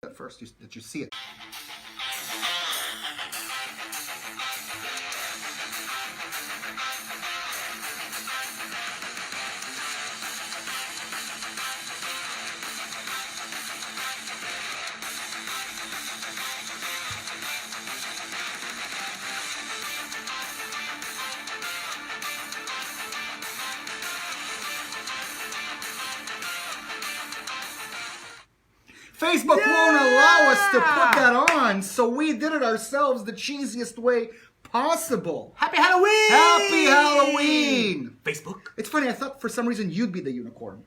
at first that you see it. Facebook won't allow us to put that on, so we did it ourselves the cheesiest way possible. Happy Halloween! Happy Halloween! Facebook. It's funny, I thought for some reason you'd be the unicorn.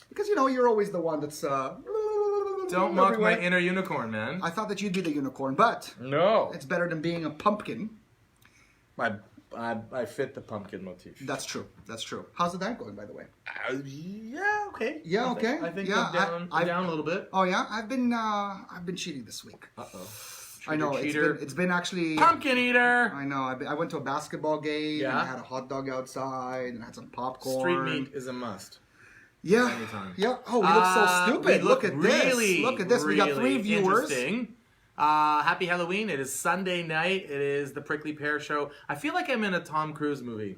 Because, you're always the one that's... Don't mock my inner unicorn, man. I thought that you'd be the unicorn, but... No. It's better than being a pumpkin. I fit the pumpkin motif. That's true. That's true. How's the diet going, by the way? Yeah, okay. Yeah, okay. I think yeah, I'm down a little bit. Oh yeah, I've been cheating this week. Uh-oh. I know it's been actually pumpkin eater. I know. I went to a basketball game. Yeah. And I had a hot dog outside and I had some popcorn. Street meat is a must. Yeah. Anytime. Yeah. Oh, we look so stupid. Look at this. Look at this. We got 3 viewers. Interesting. Happy Halloween. It is Sunday night. It is the Prickly Pear Show. I feel like I'm in a Tom Cruise movie.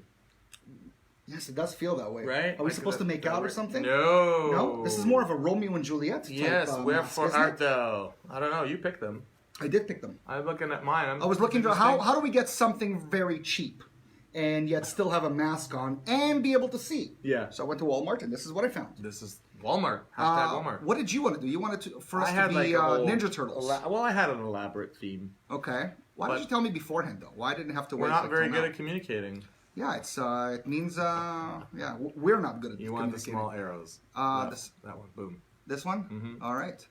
Yes, it does feel that way. Right? Are we supposed to make out or something? No. No? This is more of a Romeo and Juliet type Yes, wherefore mask, art thou? I don't know. You pick them. I did pick them. I'm looking at mine. I was looking to how do we get something very cheap and yet still have a mask on and be able to see? Yeah. So I went to Walmart and this is what I found. This is Walmart. Hashtag Walmart. What did you want to do? You wanted for us I to had be like a whole Ninja Turtles. well, I had an elaborate theme. Okay. Why didn't you tell me beforehand though? Why didn't I have to wait? We're not till very now? good at communicating. Yeah, it means we're not good at You want the communicating. small arrows. That one. Boom. This one? Mm-hmm. All right.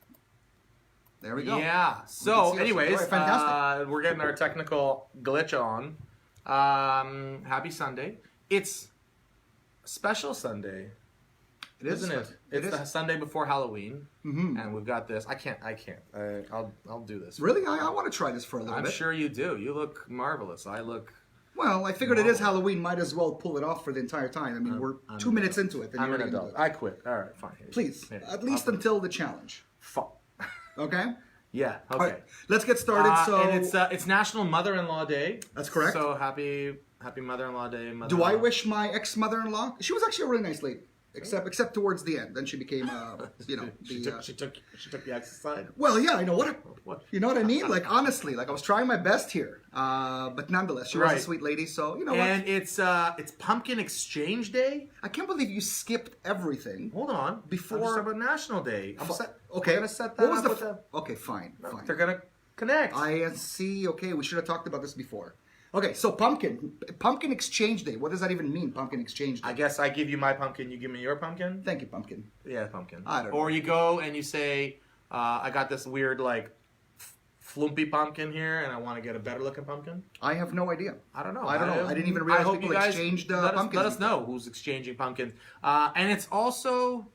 There we go. Yeah. So, anyways, right, fantastic. We're getting our technical glitch on. Happy Sunday. It's a special Sunday. It is, isn't it? It's the Sunday before Halloween, and we've got this. I can't. I'll do this. Really? I want to try this for a little I'm bit. sure you do. You look marvelous. I look. Well, I figured it is Halloween. Might as well pull it off for the entire time. I mean, we're 2 minutes into it. And I'm you're an already adult. gonna do I quit. All right, fine. Please, Here, at least until the challenge. Fuck. Okay. Yeah. Okay. All right, let's get started. And it's National Mother-in-Law Day. That's correct. So happy Mother-in-law Day. Do I wish my ex-mother-in-law? She was actually a really nice lady, except towards the end. Then she became, she took the exercise. Well, yeah, I know what. What? You know what I mean? Like honestly, like I was trying my best here, but nonetheless, she was a sweet lady. So you know and what? it's Pumpkin Exchange Day. I can't believe you skipped everything. Hold on. Before- I'm just talking about National Day. Okay. I'm gonna set that What was up the? with them. Okay, fine. They're gonna connect. I see. Okay, we should have talked about this before. Okay, so Pumpkin Exchange Day. What does that even mean? Pumpkin Exchange Day. I guess I give you my pumpkin, you give me your pumpkin. Thank you, Pumpkin. Yeah, pumpkin. I don't know. Or you go and you say, I got this weird like flumpy pumpkin here, and I want to get a better looking pumpkin. I have no idea. I don't know. I don't know. I didn't even realize people exchanged pumpkins. Let us know who's exchanging pumpkins. And it's also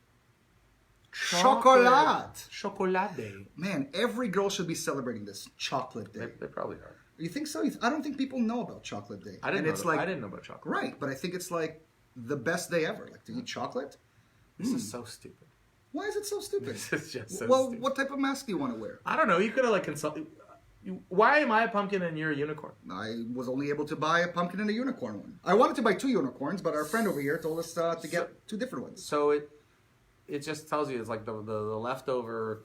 Chocolatte. Chocolatte Day. Man, every girl should be celebrating this Chocolate Day. They probably are. You think so? I don't think people know about Chocolate Day. I didn't and know. I didn't know about chocolate. Right, but I think it's like the best day ever. Like to eat chocolate. This is so stupid. Why is it so stupid? This is just so well, stupid. what type of mask do you want to wear? I don't know. You could have like consulted. Why am I a pumpkin and you're a unicorn? I was only able to buy a pumpkin and a unicorn one. I wanted to buy 2 unicorns, but our friend over here told us to get 2 different ones. So it just tells you it's like the leftover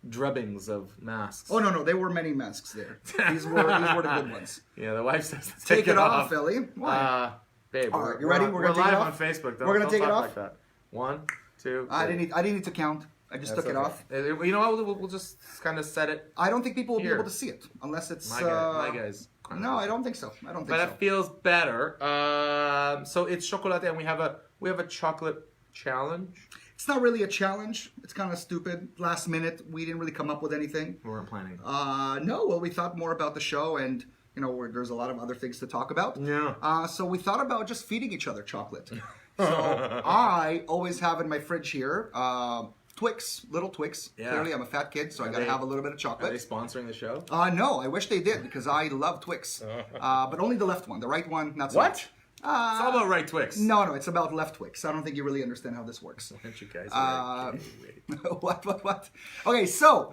drubbings of masks. Oh no, there were many masks there. These were the good ones. Yeah, the wife says to Take it off, Ellie. Why? Babe, All right, you ready? We're gonna take live it off on Facebook. We're gonna take it talk off. like that. 1, 2. I didn't need to count. I just took it off. You know what? We'll just kind of set it. I don't think people will Here. be able to see it unless it's My guys. No, I don't think so. But it feels better. So it's Chocolatte, and we have a chocolate challenge. It's not really a challenge. It's kind of stupid. Last minute, we didn't really come up with anything. We weren't planning. No, well, we thought more about the show, and there's a lot of other things to talk about. Yeah. So we thought about just feeding each other chocolate. So I always have in my fridge here Twix, little Twix. Yeah. Clearly, I'm a fat kid, so I gotta have a little bit of Are they chocolate. sponsoring the show? No, I wish they did because I love Twix, but only the left one. The right one, not so much. It's all about right Twix. No, it's about left Twix. I don't think you really understand how this works. Aren't you guys? What? Okay, so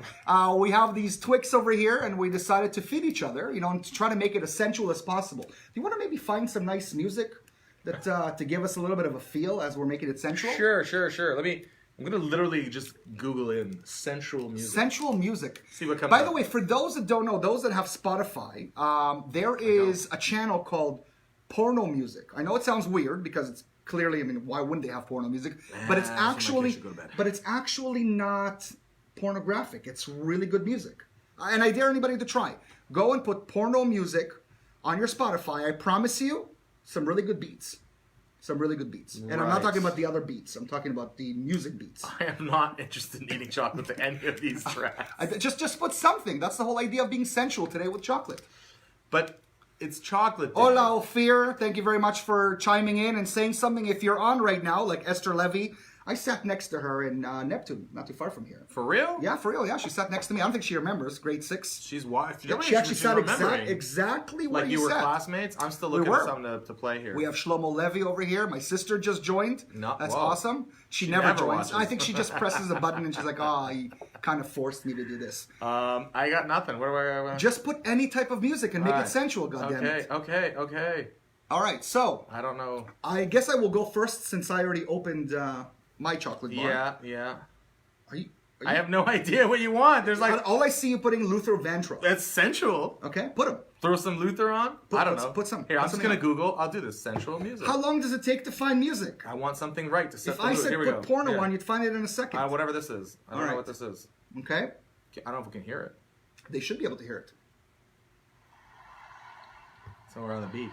we have these Twix over here, and we decided to feed each other, and to try to make it as sensual as possible. Do you want to maybe find some nice music that to give us a little bit of a feel as we're making it sensual? Sure. I'm gonna literally just Google in sensual music. Sensual music. See what comes By up. the way, for those that don't know, those that have Spotify, there is a channel called Porno Music. I know it sounds weird because it's clearly, I mean, why wouldn't they have porno music? But it's actually not pornographic. It's really good music. And I dare anybody to try. Go and put porno music on your Spotify. I promise you, some really good beats. Some really good beats. And I'm not talking about the other beats. I'm talking about the music beats. I am not interested in eating chocolate to any of these tracks. Just put something. That's the whole idea of being sensual today with chocolate. But it's chocolate. Hola, Ophir. Thank you very much for chiming in and saying something. If you're on right now, like Esther Levy, I sat next to her in Neptune, not too far from here. For real? Yeah, for real. Yeah, she sat next to me. I don't think she remembers. Grade 6. She's wife. She actually sat exactly where like you you were sat. Classmates? I'm still looking for something to play here. We have Shlomo Levy over here. My sister just joined. That's whoa. awesome. She never joins. watches. I think she just presses a button and she's like, oh, he kind of forced me to do this. I got nothing. Where do I? Just put any type of music and make it sensual, goddammit. Okay. All right, so. I don't know. I guess I will go first since I already opened my chocolate bar. Yeah. Are you I have no idea what you want. There's like all I see you putting Luther Vandross. That's sensual. Okay, put him. Throw some Luther on. I don't know. Put some. Here, I'm put just gonna Google. I'll do this sensual music. How long does it take to find music? I want something right to set If the I mood. said Here we put go. porno Here. on, you'd find it in a second. Whatever this is. I don't know what this is. Okay. I don't know if we can hear it. They should be able to hear it. Somewhere on the beach.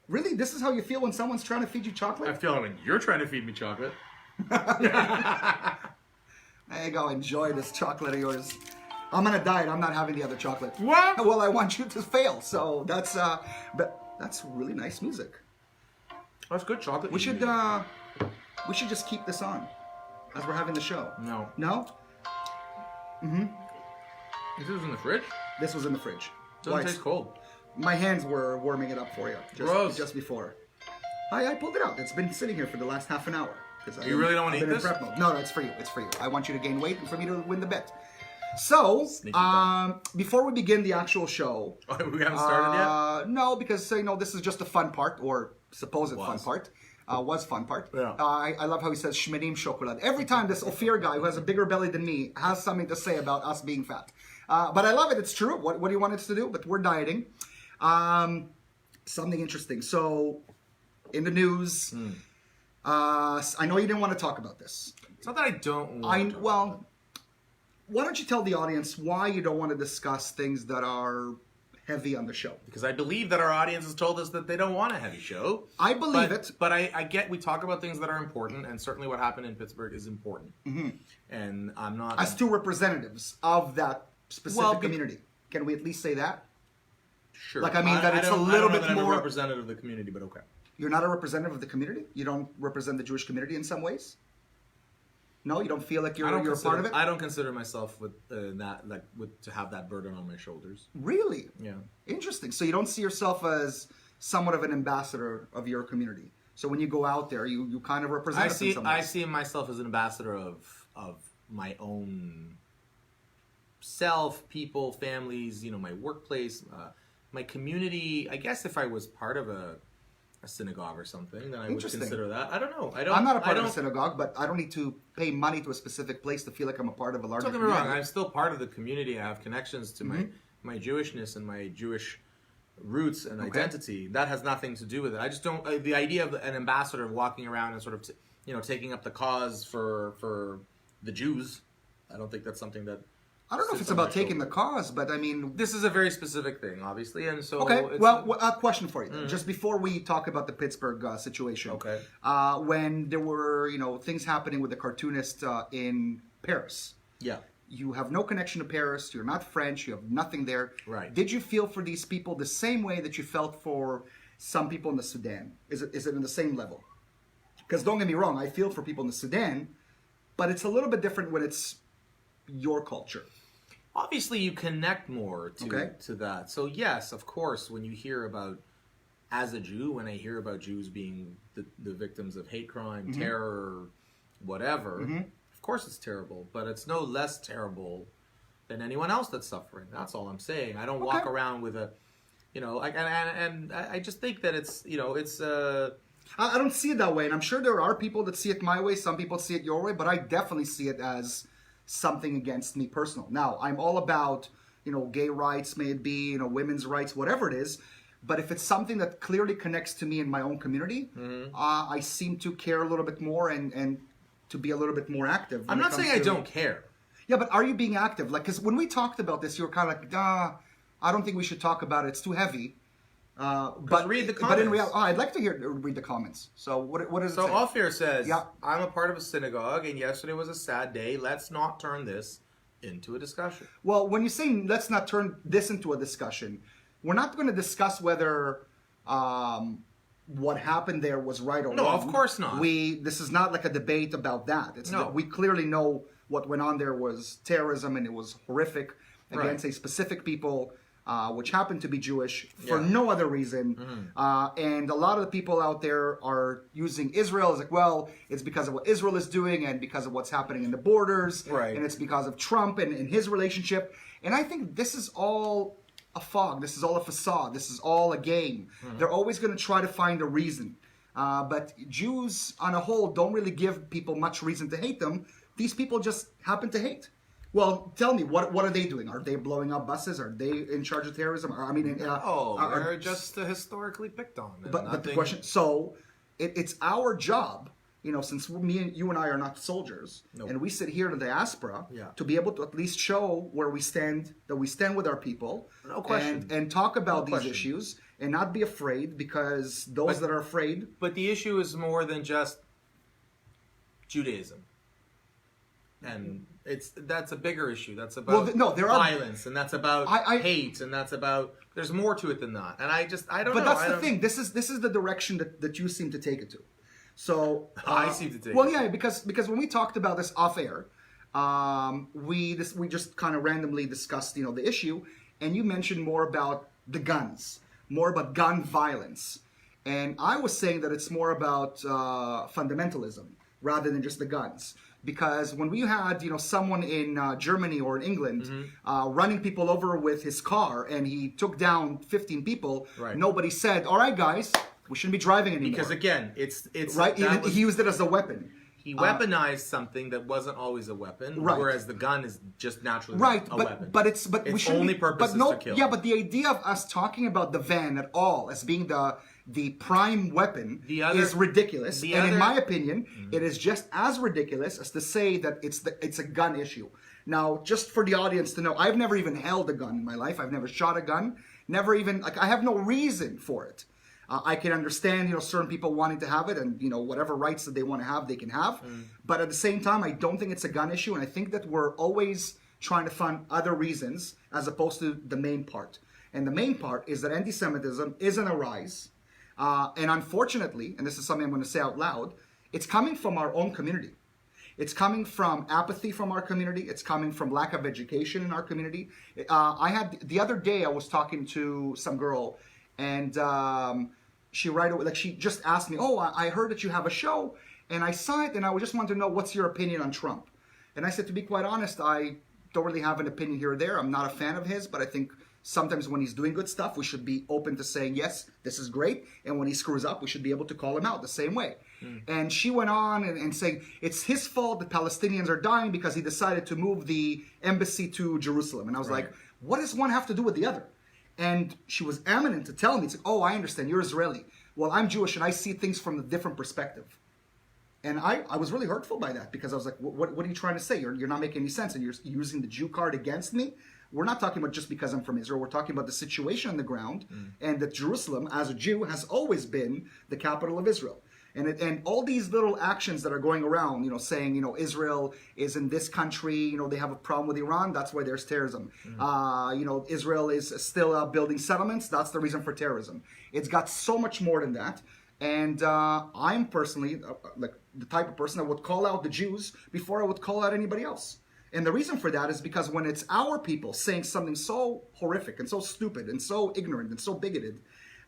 Really? This is how you feel when someone's trying to feed you chocolate? I feel it when you're trying to feed me chocolate. There you go. Enjoy this chocolate of yours. I'm on a diet. I'm not having the other chocolate. What? Well, I want you to fail. So that's but that's really nice music. That's good chocolate. We should just keep this on as we're having the show. No. No? This is in the fridge? This was in the fridge. Doesn't taste cold. My hands were warming it up for you. Just before. I pulled it out. It's been sitting here for the last half an hour. You really don't want to eat this? No, it's for you. It's for you. I want you to gain weight and for me to win the bet. So, before we begin the actual show... we haven't started yet? No, because, this is just the fun part, or supposed fun part. Was fun part. Yeah. I love how he says Shmenim Chocolatte. Every time this Ophir guy who has a bigger belly than me has something to say about us being fat. But I love it. It's true. What do you want us to do? But we're dieting. Something interesting. So, in the news, I know you didn't want to talk about this. It's not that I don't want to. Well, why don't you tell the audience why you don't want to discuss things that are heavy on the show? Because I believe that our audience has told us that they don't want a heavy show. I believe it. But I get we talk about things that are important, and certainly what happened in Pittsburgh is important. Mm-hmm. And I'm not... As two representatives of that specific community. Can we at least say that? Sure. Like, I mean, that it's a little bit more... I'm a representative of the community, but okay. You're not a representative of the community? You don't represent the Jewish community in some ways? No, you don't feel like you're a part of it? I don't consider myself with to have that burden on my shoulders. Really? Yeah. Interesting. So you don't see yourself as somewhat of an ambassador of your community. So when you go out there, you kind of represent us in some ways. I see myself as an ambassador of my own self, people, families, my workplace, my community. I guess if I was part of a synagogue or something, then I would consider that. I don't know. I'm not a part of a synagogue, but I don't need to pay money to a specific place to feel like I'm a part of a larger community. Don't get me wrong. I'm still part of the community. I have connections to my Jewishness and my Jewish roots and identity. That has nothing to do with it. I just don't... the idea of an ambassador walking around and sort of, taking up the cause for the Jews, I don't think that's something that... I don't know if it's about taking the cause, but I mean... This is a very specific thing, obviously, and so... Okay, well, a question for you. Just before we talk about the Pittsburgh situation. Okay. When there were, things happening with the cartoonist in Paris. Yeah. You have no connection to Paris. You're not French. You have nothing there. Right. Did you feel for these people the same way that you felt for some people in the Sudan? Is it in the same level? Because don't get me wrong, I feel for people in the Sudan, but it's a little bit different when it's your culture. obviously you connect more to that. So yes, of course, when you hear about, as a Jew, when I hear about Jews being the victims of hate crime, terror, whatever, of course it's terrible, but it's no less terrible than anyone else that's suffering. That's all I'm saying. I don't walk around with a, and I just think that it's, it's I don't see it that way, and I'm sure there are people that see it my way. Some people see it your way, but I definitely see it as something against me personal. Now, I'm all about, gay rights, may it be, women's rights, whatever it is. But if it's something that clearly connects to me in my own community, I seem to care a little bit more and to be a little bit more active. I'm not saying I don't care. Yeah, but are you being active? Like, because when we talked about this, you were kind of like, I don't think we should talk about it. It's too heavy. But read the comments. But in reality, I'd like to read the comments. So what is it? So say? Ophir says, I'm a part of a synagogue, and yesterday was a sad day. Let's not turn this into a discussion. Well, when you say let's not turn this into a discussion, we're not going to discuss whether what happened there was right or wrong. No, of course not. This is not like a debate about that. We clearly know what went on there was terrorism, and it was horrific against a specific people. Which happen to be Jewish for no other reason. And a lot of the people out there are using Israel as like, well, it's because of what Israel is doing and because of what's happening in the borders. Right. And it's because of Trump and his relationship. And I think this is all a fog. This is all a facade. This is all a game. They're always going to try to find a reason. But Jews on a whole don't really give people much reason to hate them. These people just happen to hate. Well, tell me, what are they doing? Are they blowing up buses? Are they in charge of terrorism? They're just historically picked on. But the question, so it's our job, since you and I are not soldiers, and we sit here in the diaspora, to be able to at least show where we stand, that we stand with our people, no question, and talk about these issues, and not be afraid, because those that are afraid. But the issue is more than just Judaism. And that's a bigger issue. That's about violence, and that's about hate, and that's about, there's more to it than that. And I don't know. But that's the thing. This is the direction that you seem to take it to. So I seem to take. Well, yeah, because when we talked about this off air, we just kind of randomly discussed the issue, and you mentioned more about the guns, more about gun violence, and I was saying that it's more about fundamentalism rather than just the guns. Because when we had, someone in Germany or in England running people over with his car, and he took down 15 people, nobody said, "All right, guys, we shouldn't be driving anymore." Because again, it's right. He used it as a weapon. He weaponized something that wasn't always a weapon, whereas the gun is just naturally a weapon. But its only purpose is to kill. Yeah, but the idea of us talking about the van at all as being the prime weapon is ridiculous. And in my opinion, it is just as ridiculous as to say that it's a gun issue. Now, just for the audience to know, I've never even held a gun in my life. I've never shot a gun. Never even, I have no reason for it. I can understand, certain people wanting to have it, and, whatever rights that they want to have, they can have. But at the same time, I don't think it's a gun issue. And I think that we're always trying to find other reasons as opposed to the main part. And the main part is that anti-Semitism is on a rise. And unfortunately, and this is something I'm going to say out loud, it's coming from our own community. It's coming from apathy from our community. It's coming from lack of education in our community. The other day I was talking to some girl, and she just asked me, "Oh, I heard that you have a show, and I saw it, and I just wanted to know what's your opinion on Trump." And I said, to be quite honest, I don't really have an opinion here or there. I'm not a fan of his, but I think sometimes when he's doing good stuff, we should be open to saying, yes, this is great. And when he screws up, we should be able to call him out the same way. And she went on and saying, it's his fault that Palestinians are dying because he decided to move the embassy to Jerusalem. And I was like, what does one have to do with the other? And she was eminent to tell me, it's like, oh, I understand, you're Israeli. Well, I'm Jewish, and I see things from a different perspective. And I was really hurtful by that, because I was like, what are you trying to say? You're not making any sense, and you're using the Jew card against me? We're not talking about just because I'm from Israel. We're talking about the situation on the ground, and that Jerusalem, as a Jew, has always been the capital of Israel. And all these little actions that are going around, saying, Israel is in this country, they have a problem with Iran, that's why there's terrorism. Israel is still building settlements, that's the reason for terrorism. It's got so much more than that. And I'm personally like the type of person that would call out the Jews before I would call out anybody else. And the reason for that is because when it's our people saying something so horrific and so stupid and so ignorant and so bigoted,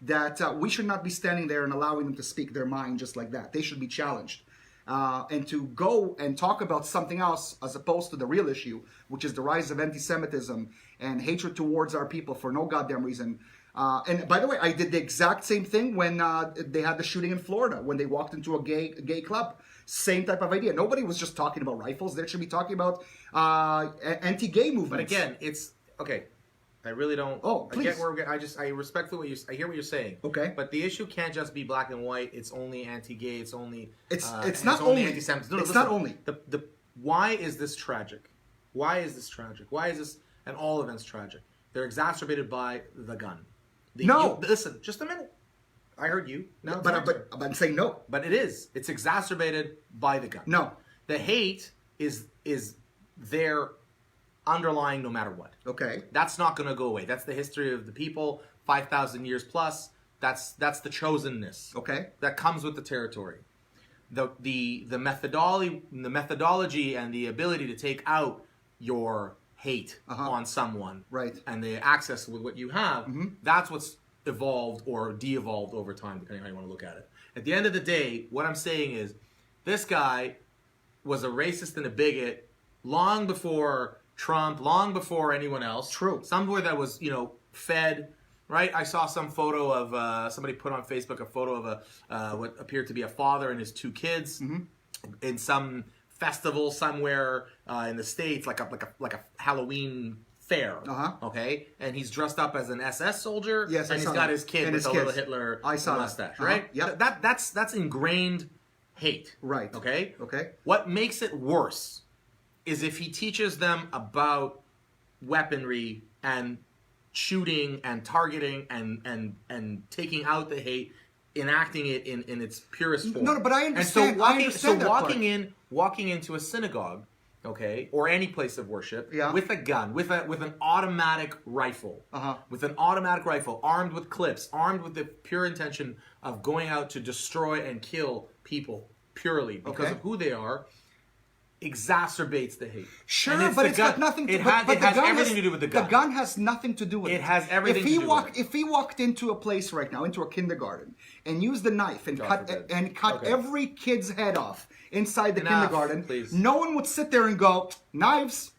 that we should not be standing there and allowing them to speak their mind just like that. They should be challenged. And to go and talk about something else as opposed to the real issue, which is the rise of anti-Semitism and hatred towards our people for no goddamn reason. And by the way, I did the exact same thing when they had the shooting in Florida, when they walked into a gay club. Same type of idea. Nobody was just talking about rifles. They should be talking about anti-gay movements. But again, it's okay. I really don't. Oh, please. I get where we're getting. I respectfully I hear what you're saying. Okay. But the issue can't just be black and white. It's only anti-gay. It's only. It's not only anti-Semitism. No, it's listen, not only. The why is this tragic? Why is this tragic? Why is this and all events tragic? They're exacerbated by the gun. Listen, just a minute. I heard you. No, but I'm saying no. But it is. It's exacerbated by the gun. No. The hate is there underlying no matter what. Okay. That's not going to go away. That's the history of the people, 5,000 years plus. That's the chosenness. Okay. That comes with the territory. The methodology and the ability to take out your hate on someone, right, and the access with what you have, that's what's evolved or de-evolved over time, depending on how you want to look at it. At the end of the day, what I'm saying is this guy was a racist and a bigot long before Trump, long before anyone else. True. Somewhere that was, fed, right? I saw some photo of, somebody put on Facebook a photo of what appeared to be a father and his two kids in some festival somewhere in the States, like a Halloween fair, okay? And he's dressed up as an SS soldier, yes, and he's got his kid with a little Hitler mustache, right? Yep. That's ingrained hate, right? Okay. Okay. What makes it worse is if he teaches them about weaponry and shooting and targeting and taking out the hate, enacting it in its purest form. No, but I understand. Walking into a synagogue, okay, or any place of worship, with a gun, with an automatic rifle, armed with clips, armed with the pure intention of going out to destroy and kill people purely because of who they are, exacerbates the hate. Sure, but it's got nothing to do with it. It has everything to do with the gun. The gun has nothing to do with it. It has everything to do with it. If he walked into a place right now, into a kindergarten, and used the knife and cut every kid's head off inside the kindergarten, please. No one would sit there and go, knives.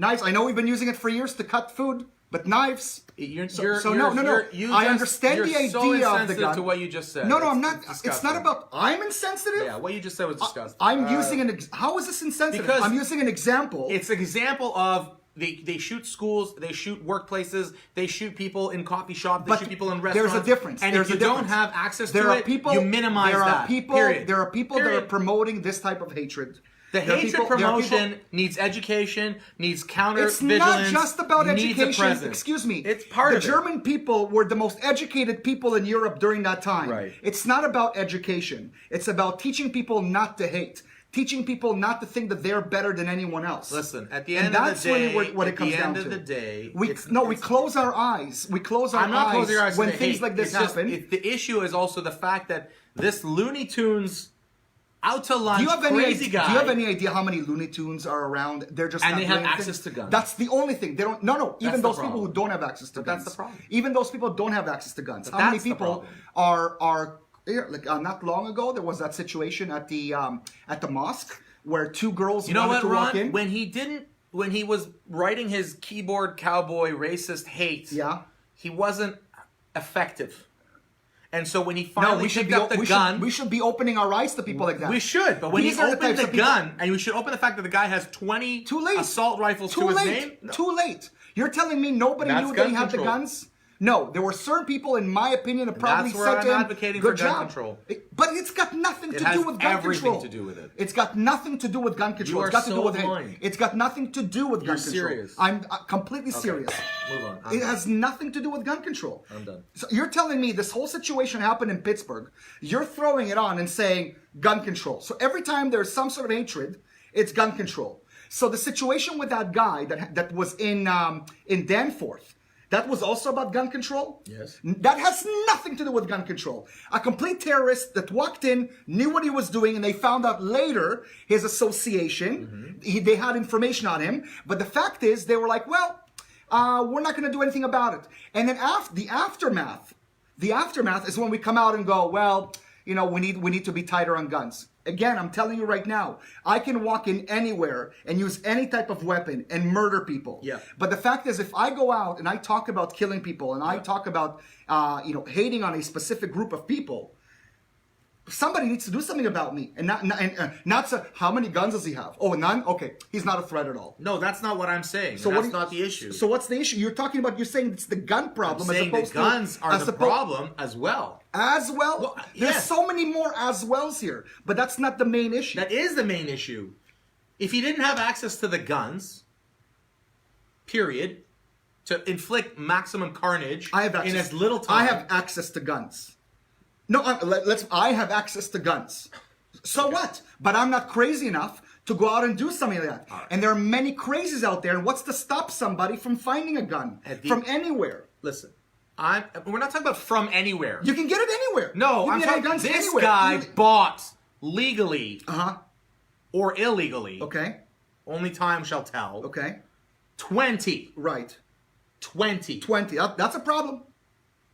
I know we've been using it for years to cut food, but knives. No. I understand the idea so of the gun. To what you just said. No, I'm not. It's not about. I'm insensitive. Yeah, what you just said was disgusting. I'm using how is this insensitive? Because I'm using an example. It's an example of they shoot schools, they shoot workplaces, they shoot people in coffee shops, they shoot people in restaurants. There's a difference. And if you don't have access to it, you minimize that. There are people that are promoting this type of hatred. The hatred promotion needs education, needs counter-vigilance. It's not just about education. Excuse me. It's part of it. The German people were the most educated people in Europe during that time. Right. It's not about education. It's about teaching people not to hate. Teaching people not to think that they're better than anyone else. Listen, at the end of the day, what it comes down to. At the end of the day, we close our eyes. We close our eyes when things like this happen. The issue is also the fact that this Looney Tunes out to lunch crazy guy. Do you have any idea how many Looney Tunes are around? They're just and they have access to guns. That's the only thing. They don't. No. Even those people who don't have access to guns. That's the problem. Even those people who don't have access to guns. How many people are not long ago there was that situation at the mosque where two girls wanted to walk in. When he was writing his keyboard cowboy racist hate, he wasn't effective. And so when he finally picked up the gun... We should be opening our eyes to people like that. We should, but when he opened the gun, and we should open the fact that the guy has 20 assault rifles to his name... Too late. You're telling me nobody knew that he had the guns? No, there were certain people, in my opinion, that probably said to him, advocating for gun control. But it's got nothing to do with gun control. It has everything to do with it. It's got nothing to do with gun control. You are so blind. It's got nothing to do with gun control. You're serious. I'm completely serious. Move on. It has nothing to do with gun control. I'm done. So you're telling me this whole situation happened in Pittsburgh. You're throwing it on and saying gun control. So every time there's some sort of hatred, it's gun control. So the situation with that guy that was in Danforth, That was also about gun control? Yes. That has nothing to do with gun control. A complete terrorist that walked in, knew what he was doing, and they found out later his association. They had information on him. But the fact is, they were like, well, we're not going to do anything about it. And then the aftermath is when we come out and go, well, you know, we need to be tighter on guns. Again, I'm telling you right now, I can walk in anywhere and use any type of weapon and murder people. Yeah. But the fact is, if I go out and I talk about killing people and I talk about, hating on a specific group of people, somebody needs to do something about me. And not say, how many guns does he have? Oh, none? Okay. He's not a threat at all. No, that's not what I'm saying. So that's not the issue. So what's the issue? You're saying it's the gun problem I'm saying as opposed the guns to... are the problem as well. As well? There's yes. so many more as wells here. But that's not the main issue. That is the main issue. If he didn't have access to the guns, period, to inflict maximum carnage in as little time... I have access to guns. No, I have access to guns. So what? But I'm not crazy enough to go out and do something like that. Right. And there are many crazies out there. And what's to stop somebody from finding a gun from anywhere? Listen, we're not talking about from anywhere. You can get it anywhere. No, I'm talking guns this anywhere. Guy bought legally or illegally. Okay. Only time shall tell. Okay. 20. Right. 20. That's a problem.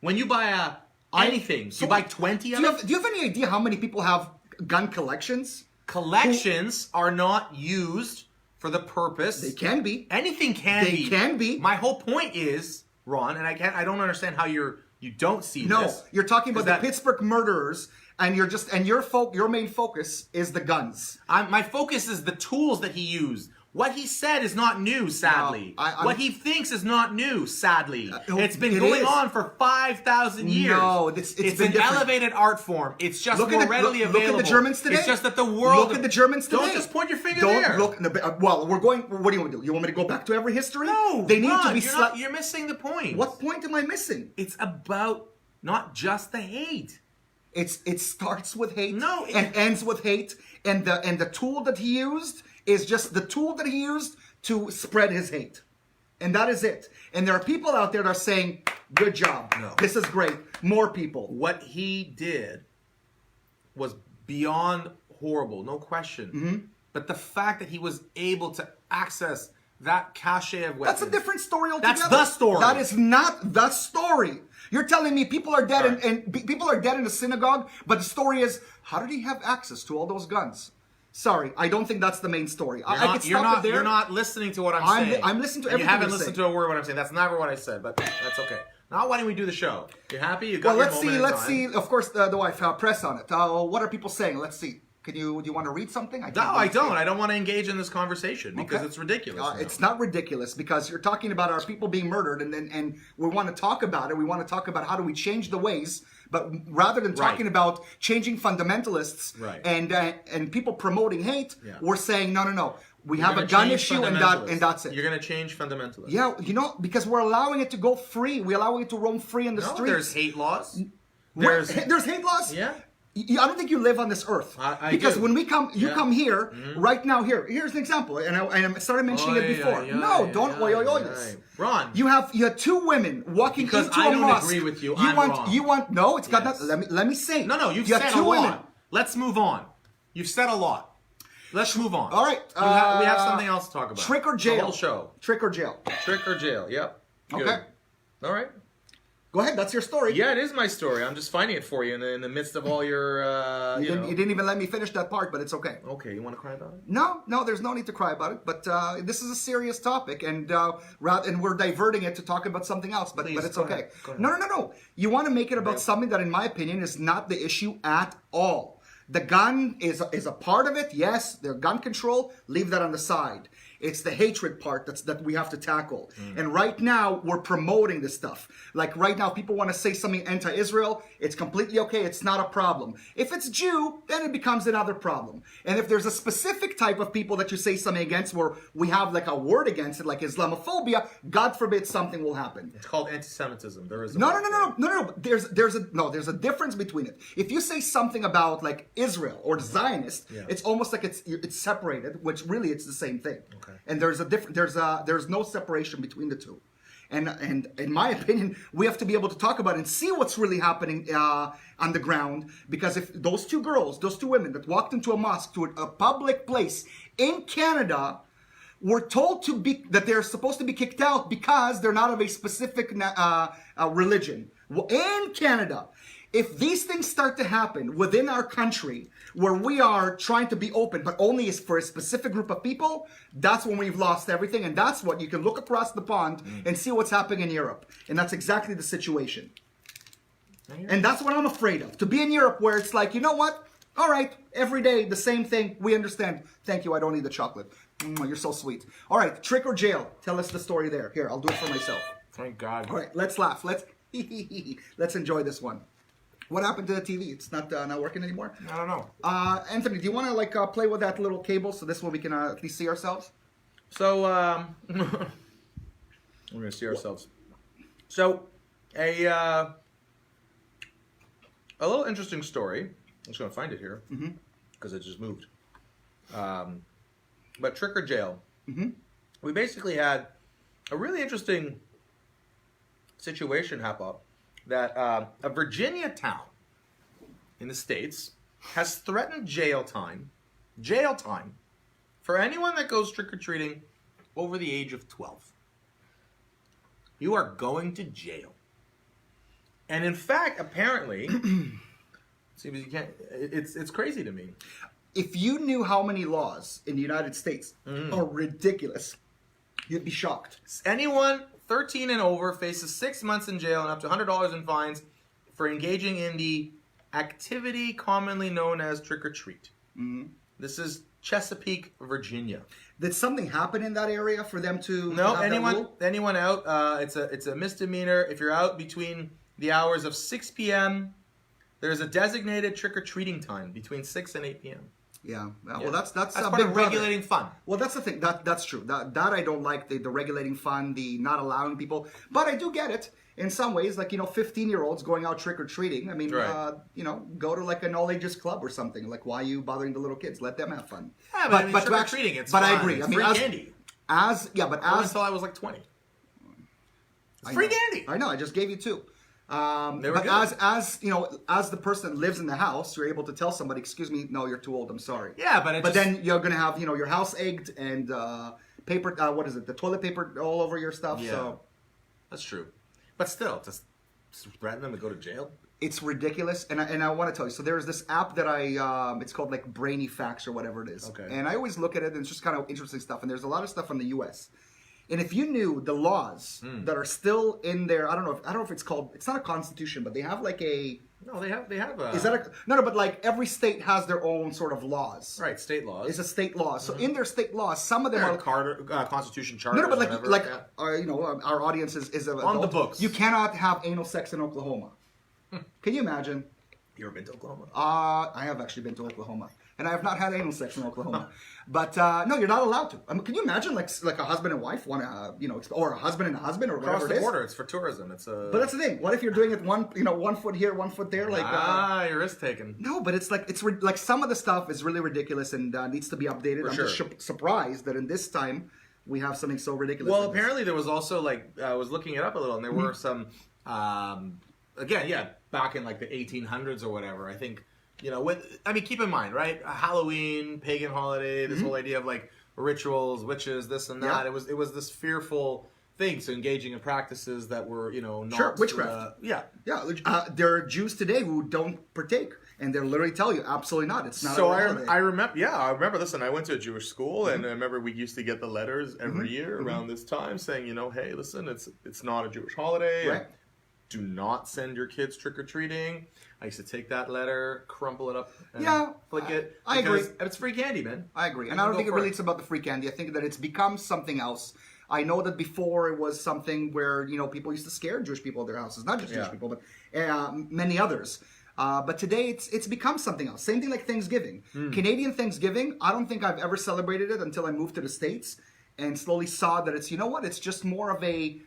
When you buy anything, so you buy 20 of it? Do you have any idea how many people have gun collections? Collections are not used for the purpose. They can be. Anything can be. They can be. My whole point is, Ron, and I don't understand how you don't see this. No, you're talking about the Pittsburgh murderers, and your main focus is the guns. My focus is the tools that he used. What he said is not new, sadly. No, what he thinks is not new, sadly. It's been going on for 5,000 years. No, it's an different. Elevated art form. It's just more readily available. Look at the Germans today. It's just that the world... Look at the Germans today. Don't just point your finger there. Well, we're going... What do you want to do? You want me to go back to every history? No, they need to be. You're missing the point. What point am I missing? It's about not just the hate. It starts with hate. No, and ends with hate. And the tool that he used is just the tool that he used to spread his hate. And that is it. And there are people out there that are saying, good job. No. This is great. More people. What he did was beyond horrible, no question. But the fact that he was able to access that cache of weapons... That's a different story altogether. That's the story. That is not the story. You're telling me people are dead and people are dead in the synagogue, but the story is, how did he have access to all those guns? Sorry, I don't think that's the main story. You're not listening to what I'm saying. I'm listening to everything you haven't listened to a word what I'm saying. That's never what I said, but that's okay. Now, why don't we do the show? You happy? You got let's see. Of course, the wife press on it. What are people saying? Let's see. Do you want to read something? I don't. I don't want to engage in this conversation because it's ridiculous. It's not ridiculous because you're talking about our people being murdered, and we want to talk about it. We want to talk about how do we change the ways. But rather than talking about changing fundamentalists and people promoting hate, we're saying no. We have a gun issue and that's it. You're going to change fundamentalists. Yeah, because we're allowing it to go free. We're allowing it to roam free in the streets. There's hate laws. There's hate laws? Yeah. I don't think you live on this earth. Because when we come, come here, right now here. Here's an example, and I started mentioning it before. Don't oi this. Ron. You have two women walking into a mosque. Because I don't agree with you. No, it's got that. Let me say. No, you've said a lot. Let's move on. You've said a lot. Let's move on. All right. We have something else to talk about. Trick or jail. The whole show. Trick or jail. Trick or jail. Yep. Good. Okay. All right. Go ahead. That's your story. Yeah, it is my story. I'm just finding it for you in the midst of all your. You didn't even let me finish that part, but it's okay. Okay, you want to cry about it? No, there's no need to cry about it. But this is a serious topic, and we're diverting it to talk about something else. But it's okay. No. You want to make it about something that, in my opinion, is not the issue at all. The gun is a part of it. Yes, the gun control. Leave that on the side. It's the hatred part that we have to tackle. And right now, we're promoting this stuff. Like right now, people want to say something anti-Israel. It's completely okay. It's not a problem. If it's Jew, then it becomes another problem. And if there's a specific type of people that you say something against where we have like a word against it, like Islamophobia, God forbid something will happen. It's called anti-Semitism. There is no. There's a difference between it. If you say something about like Israel or the Zionist, it's almost like it's separated, which really it's the same thing. Okay. And there's no separation between the two. And in my opinion, we have to be able to talk about it and see what's really happening on the ground. Because if those two girls, those two women that walked into a mosque, to a public place in Canada, were told that they're supposed to be kicked out because they're not of a specific religion. In Canada, if these things start to happen within our country, where we are trying to be open, but only is for a specific group of people, that's when we've lost everything. And that's what you can look across the pond and see what's happening in Europe. And that's exactly the situation. And that's what I'm afraid of. To be in Europe where it's like, you know what? All right, every day, the same thing. We understand. Thank you, I don't need the chocolate. You're so sweet. All right, trick or jail. Tell us the story there. Here, I'll do it for myself. Thank God. All right, let's laugh. Let's enjoy this one. What happened to the TV? It's not working anymore? I don't know. Anthony, do you want to play with that little cable so this way we can at least see ourselves? So, we're going to see ourselves. So, a little interesting story. I'm just going to find it here because it just moved. But trick or jail. We basically had a really interesting situation happen up that a Virginia town in the States has threatened jail time for anyone that goes trick-or-treating over the age of 12. You are going to jail. And in fact, apparently, it's crazy to me. If you knew how many laws in the United States are ridiculous, you'd be shocked. Anyone 13 and over faces 6 months in jail and up to $100 in fines for engaging in the activity commonly known as trick-or-treat. This is Chesapeake, Virginia. Did something happen in that area for them to No, have that rule? anyone out, it's a misdemeanor. If you're out between the hours of 6 p.m., there's a designated trick-or-treating time between 6 and 8 p.m. Yeah. Well, that's part big of regulating fun. Well, that's the thing. That's true. That I don't like, the regulating fun, the not allowing people. But I do get it in some ways. Like, 15-year-olds going out trick-or-treating. I mean, right. Go to like an all-ages club or something. Like, why are you bothering the little kids? Let them have fun. Yeah, but trick-or-treating, it's But fun. I agree. It's I mean, free candy. Until I was like 20. It's free candy. I know. I just gave you two. They were But good. as the person that lives in the house, you're able to tell somebody, "Excuse me, no, you're too old. I'm sorry." Yeah, but then you're gonna have your house egged and paper. What is it? The toilet paper all over your stuff. Yeah. So that's true. But still, just threaten them to go to jail. it's ridiculous. And I want to tell you. So there's this app that it's called like Brainy Facts or whatever it is. Okay. And I always look at it, and it's just kind of interesting stuff. And there's a lot of stuff from the U.S. And if you knew the laws that are still in there, I don't know if it's called. It's not a constitution, but they have like a. No, they have. Is that a no? But like every state has their own sort of laws. Right, state laws? It's a state law. So in their state laws, some of them are Constitution charter. no, but our audience is on the books. You cannot have anal sex in Oklahoma. Can you imagine? You ever been to Oklahoma? I have actually been to Oklahoma, and I have not had anal sex in Oklahoma. But no, you're not allowed to. I mean, can you imagine like a husband and wife want to, or a husband and a husband, or Across whatever the it is? border, it's for tourism. But that's the thing. What if you're doing it one foot here, 1 foot there, like? You're risk taking. No, but it's like some of the stuff is really ridiculous and needs to be updated. I'm just surprised that in this time we have something so ridiculous. Well, like apparently there was also I was looking it up a little, and there were some back in like the 1800s or whatever. I think keep in mind, right? Halloween, pagan holiday, this whole idea of like rituals, witches, this and that. Yeah. It was this fearful thing. So engaging in practices that were not witchcraft. There are Jews today who don't partake, and they'll literally tell you absolutely not. It's not. So a holiday. I remember. Listen, I went to a Jewish school, and I remember we used to get the letters every year around this time saying, hey, listen, it's not a Jewish holiday. Right. Do not send your kids trick-or-treating. I used to take that letter, crumple it up, and flick it. I agree. And it's free candy, man. I agree. And I don't think it really is about the free candy. I think that it's become something else. I know that before it was something where, people used to scare Jewish people at their houses. Not just Jewish people, but many others. But today it's become something else. Same thing like Thanksgiving. Canadian Thanksgiving, I don't think I've ever celebrated it until I moved to the States and slowly saw that it's, it's just more of a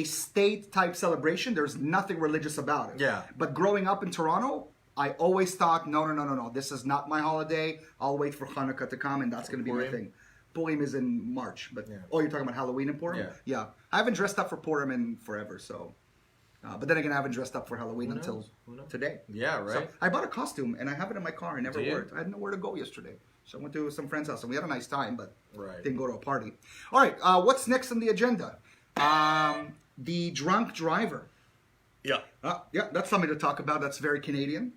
state type celebration. There's nothing religious about it. Yeah. But growing up in Toronto, I always thought, no. This is not my holiday. I'll wait for Hanukkah to come, and that's going to be my thing. Purim is in March, but oh, you're talking about Halloween in Purim? Yeah. I haven't dressed up for Purim in forever, so. But then again, I haven't dressed up for Halloween until today. Yeah, right. So I bought a costume and I have it in my car. I never wore it. I had nowhere to go yesterday, so I went to some friend's house and we had a nice time, but didn't go to a party. All right, what's next on the agenda? The drunk driver. Yeah. Yeah, that's something to talk about. That's very Canadian.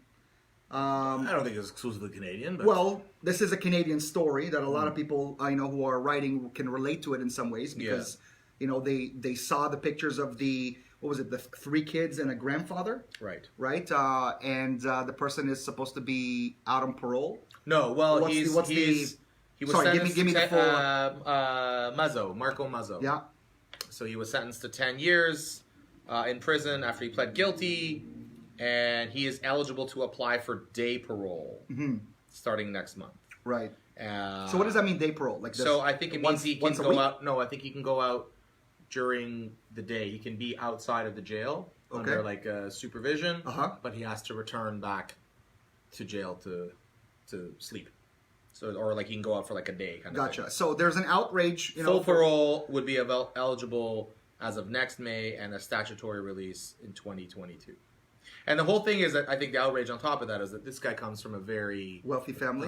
I don't think it's exclusively Canadian. But... Well, this is a Canadian story that a lot of people I know who are writing can relate to it in some ways because they saw the pictures of the the 3 kids and a grandfather, right? And the person is supposed to be out on parole. No, well, he was sentenced give me the full Marco Mazzo. Yeah. So he was sentenced to 10 years in prison after he pled guilty, and he is eligible to apply for day parole starting next month. Right. So what does that mean, day parole? Like this, so I think it means he can go out. No, I think he can go out during the day. He can be outside of the jail under like supervision, but he has to return back to jail to sleep. So, or like he can go out for like a day kind of thing. So there's an outrage. Full parole would be eligible as of next May, and a statutory release in 2022. And the whole thing is that I think the outrage on top of that is that this guy comes from a very wealthy family,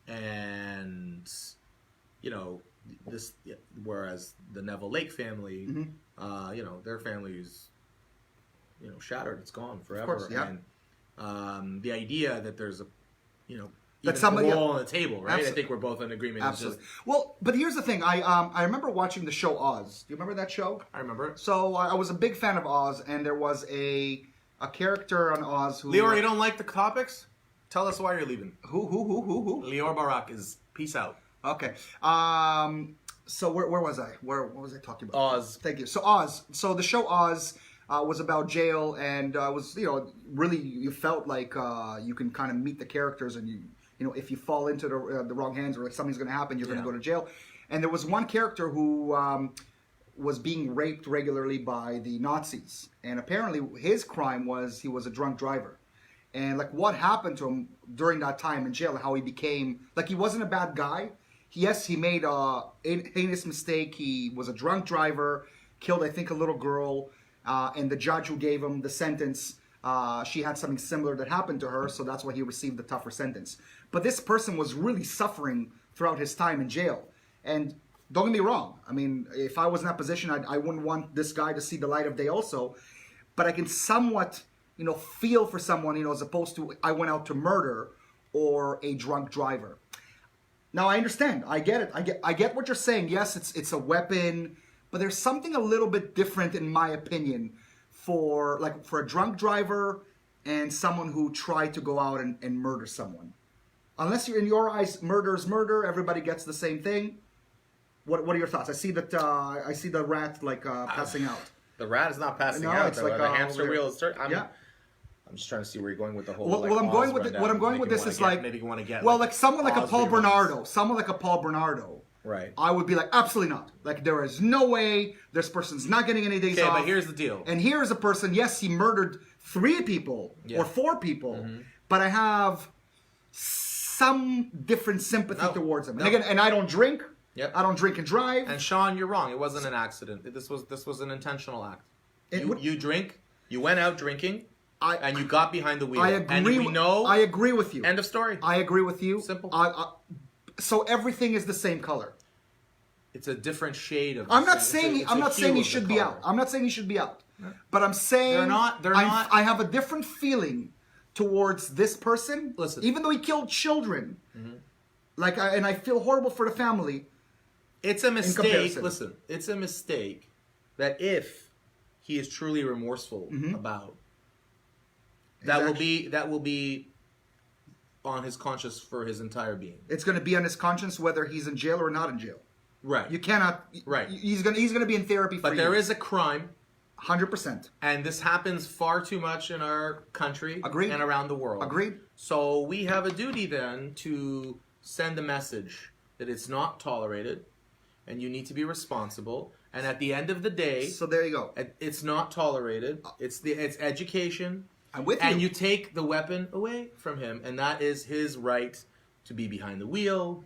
and whereas the Neville Lake family, their family is shattered. It's gone forever. Of course, yeah. And the idea that there's a that somebody on the table, right? Absolutely. I think we're both in agreement. Absolutely. Well, but here's the thing. I remember watching the show Oz. Do you remember that show? I remember it. So I was a big fan of Oz, and there was a character on Oz who. Lior, you don't like the topics? Tell us why you're leaving. Who? Lior Barak is peace out. Okay. So where was I? What was I talking about? Oz. Thank you. So Oz. So the show Oz was about jail, and was really you felt like you can kind of meet the characters, and if you fall into the wrong hands or if something's going to happen, you're going to go to jail. And there was one character who was being raped regularly by the Nazis, and apparently his crime was he was a drunk driver. And like what happened to him during that time in jail, how he became like he wasn't a bad guy. Yes, he made a heinous mistake. He was a drunk driver, killed I think a little girl, and the judge who gave him the sentence, she had something similar that happened to her, so that's why he received the tougher sentence. But this person was really suffering throughout his time in jail. And don't get me wrong. I mean, if I was in that position, I wouldn't want this guy to see the light of day also. But I can somewhat, feel for someone, as opposed to I went out to murder or a drunk driver. Now, I understand. I get it. I get what you're saying. Yes, it's a weapon. But there's something a little bit different, in my opinion, for a drunk driver and someone who tried to go out and murder someone. Unless you're in your eyes, murder is murder. Everybody gets the same thing. What are your thoughts? I see that I see the rat passing out. The rat is not passing out. It's like the hamster wheel is turning. I'm just trying to see where you're going with the whole. What I'm going with this is like maybe you want to get like someone like a Paul Bernardo. Someone like a Paul Bernardo. Right. I would be like, absolutely not. Like, there is no way this person's not getting any days off. Okay, but here's the deal. And here's a person, yes, he murdered 3 people or 4 people, but I have some different sympathy towards him. And again, and I don't drink. Yep. I don't drink and drive. And Sean, you're wrong. It wasn't an accident. This was an intentional act. You drink. You went out drinking. And you got behind the wheel. I agree. And we know. I agree with you. End of story. I agree with you. Simple. So everything is the same color. It's a different shade of. I'm not saying he should be out. I'm not saying he should be out. But I'm saying they're not. I have a different feeling towards this person. Listen, even though he killed children, and I feel horrible for the family. It's a mistake. Listen, it's a mistake that if he is truly remorseful about, that will be on his conscience for his entire being. It's going to be on his conscience whether he's in jail or not in jail. Right. You cannot. Right. He's going to be in therapy. But there is a crime. 100%. And this happens far too much in our country. Agreed. And around the world. Agreed. So we have a duty then to send a message that it's not tolerated, and you need to be responsible. And at the end of the day, so there you go. It's not tolerated. It's education. I'm with you. And you take the weapon away from him, and that is his right to be behind the wheel.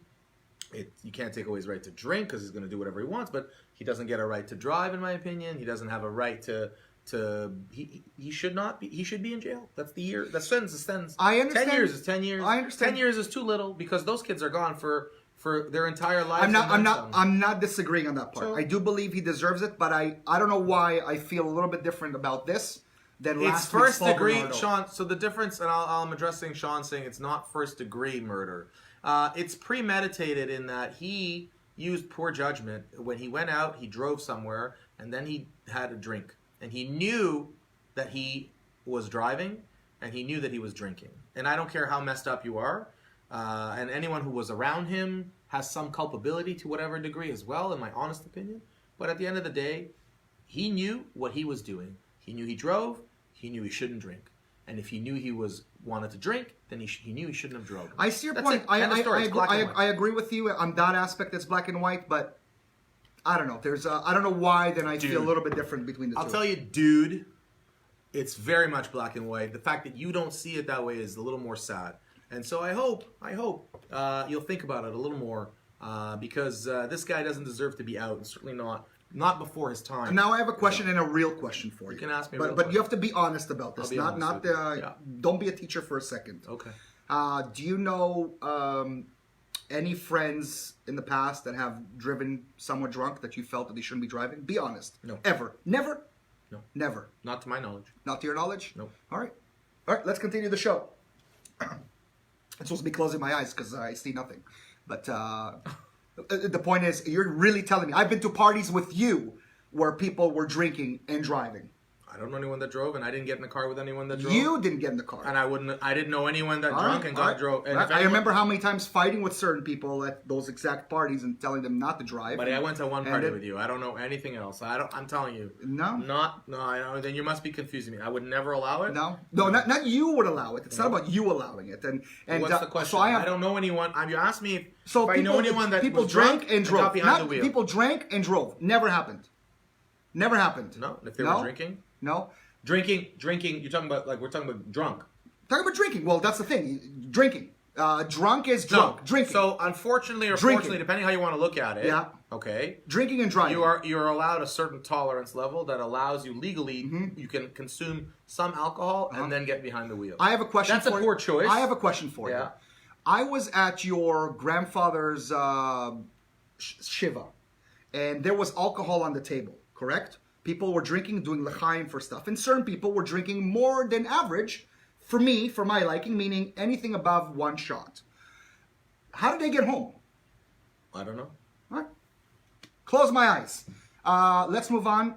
You can't take away his right to drink because he's going to do whatever he wants, but he doesn't get a right to drive, in my opinion. He doesn't have a right to he should not be. He should be in jail. That's the year. That sentence is sentence. I understand. 10 years is 10 years. I understand. 10 years is too little because those kids are gone for their entire lives. I'm not disagreeing on that part. So, I do believe he deserves it, but I don't know why I feel a little bit different about this than last it's first week's degree, Bernardo. Sean. So the difference, and I'm addressing Sean saying it's not first degree murder. It's premeditated in that he used poor judgment when he went out. He drove somewhere and then he had a drink, and he knew that he was driving, and he knew that he was drinking. And I don't care how messed up you are, and anyone who was around him has some culpability to whatever degree as well, in my honest opinion. But at the end of the day, he knew what he was doing. He knew he drove. He knew he shouldn't drink. And if he knew he wanted to drink, then he knew he shouldn't have drove. I see your That's point. it. End of story. It's black and white. I agree with you on that aspect. It's black and white, but I don't know. I don't know why. Then I feel a little bit different between the two. I'll tell you, dude. It's very much black and white. The fact that you don't see it that way is a little more sad. And so I hope you'll think about it a little more because this guy doesn't deserve to be out, and certainly not before his time. Now I have a question and a real question for you. You can ask me, but you have to be honest about this. Don't be a teacher for a second. Okay. Do you know any friends in the past that have driven somewhat drunk that you felt that they shouldn't be driving? Be honest. No. Ever? Never? No. Never. Not to my knowledge. Not to your knowledge? No. All right. Let's continue the show. I'm supposed to be closing my eyes because I see nothing. But the point is, you're really telling me. I've been to parties with you where people were drinking and driving. I don't know anyone that drove, and I didn't get in the car with anyone that drove. You didn't get in the car. And I didn't know anyone that drunk and drove. And I remember how many times fighting with certain people at those exact parties and telling them not to drive. But I went to one party with you. I don't know anything else. I'm telling you. No. Then you must be confusing me. I would never allow it. No, not you would allow it. It's not about you allowing it. And what's the question? So I don't know anyone. You asked me if people, I know anyone that people was drank drunk and drove. got behind the wheel. People drank and drove. Never happened. Never happened. No, if they were drinking. No. Drinking. You're talking about we're talking about drunk. Talking about drinking. Well, that's the thing. Drinking. Drunk is drunk. No. Drinking. So unfortunately or fortunately, depending how you want to look at it. Yeah. Okay. Drinking and driving. You're allowed a certain tolerance level that allows you legally. You can consume some alcohol and then get behind the wheel. I have a question. That's a poor choice. I have a question for you. I was at your grandfather's shiva, and there was alcohol on the table. Correct. People were drinking, doing l'chaim for stuff. And certain people were drinking more than average, for my liking, meaning anything above one shot. How did they get home? I don't know. All right. Close my eyes. Let's move on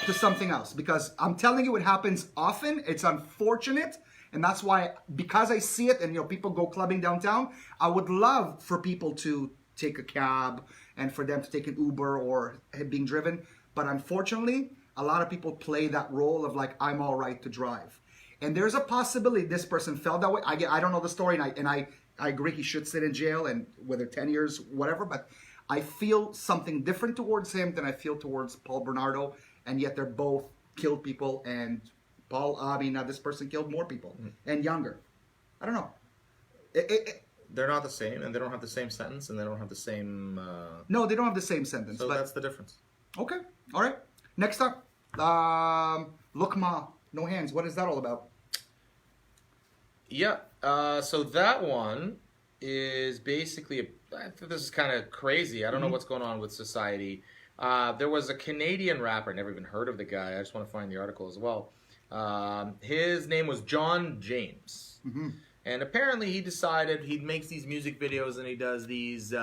to something else. Because I'm telling you, it happens often. It's unfortunate. And that's why, because I see it, and people go clubbing downtown, I would love for people to take a cab and for them to take an Uber or being driven. But unfortunately, a lot of people play that role of like, I'm all right to drive. And there's a possibility this person felt that way. I don't know the story, and I agree he should sit in jail, and whether 10 years, whatever. But I feel something different towards him than I feel towards Paul Bernardo, and yet they're both killed people. And this person killed more people and younger. I don't know. They're not the same, and they don't have the same sentence, and they don't have the same... No, they don't have the same sentence. So that's the difference. Okay. All right. Next up, Lukma, no hands. What is that all about? Yeah. So that one is basically, this is kind of crazy. I don't know what's going on with society. There was a Canadian rapper. Never even heard of the guy. I just want to find the article as well. His name was John James. And apparently he decided he makes these music videos and he does these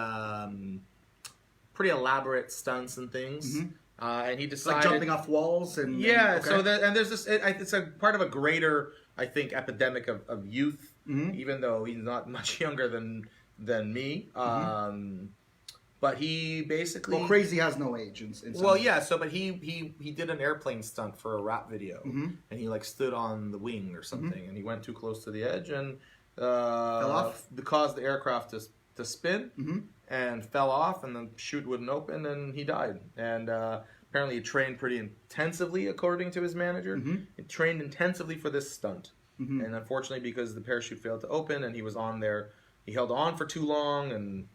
pretty elaborate stunts and things. And he decided... Like jumping off walls and... Yeah, okay. There's this... It's a part of a greater, I think, epidemic of youth, even though he's not much younger than me. But he basically... Well, crazy has no age. But he did an airplane stunt for a rap video. And he stood on the wing or something. And he went too close to the edge and... fell off? Caused the aircraft to spin. And fell off, and the chute wouldn't open, and he died. And apparently he trained pretty intensively, according to his manager. He trained intensively for this stunt. And unfortunately, because the parachute failed to open, and he was on there, he held on for too long, and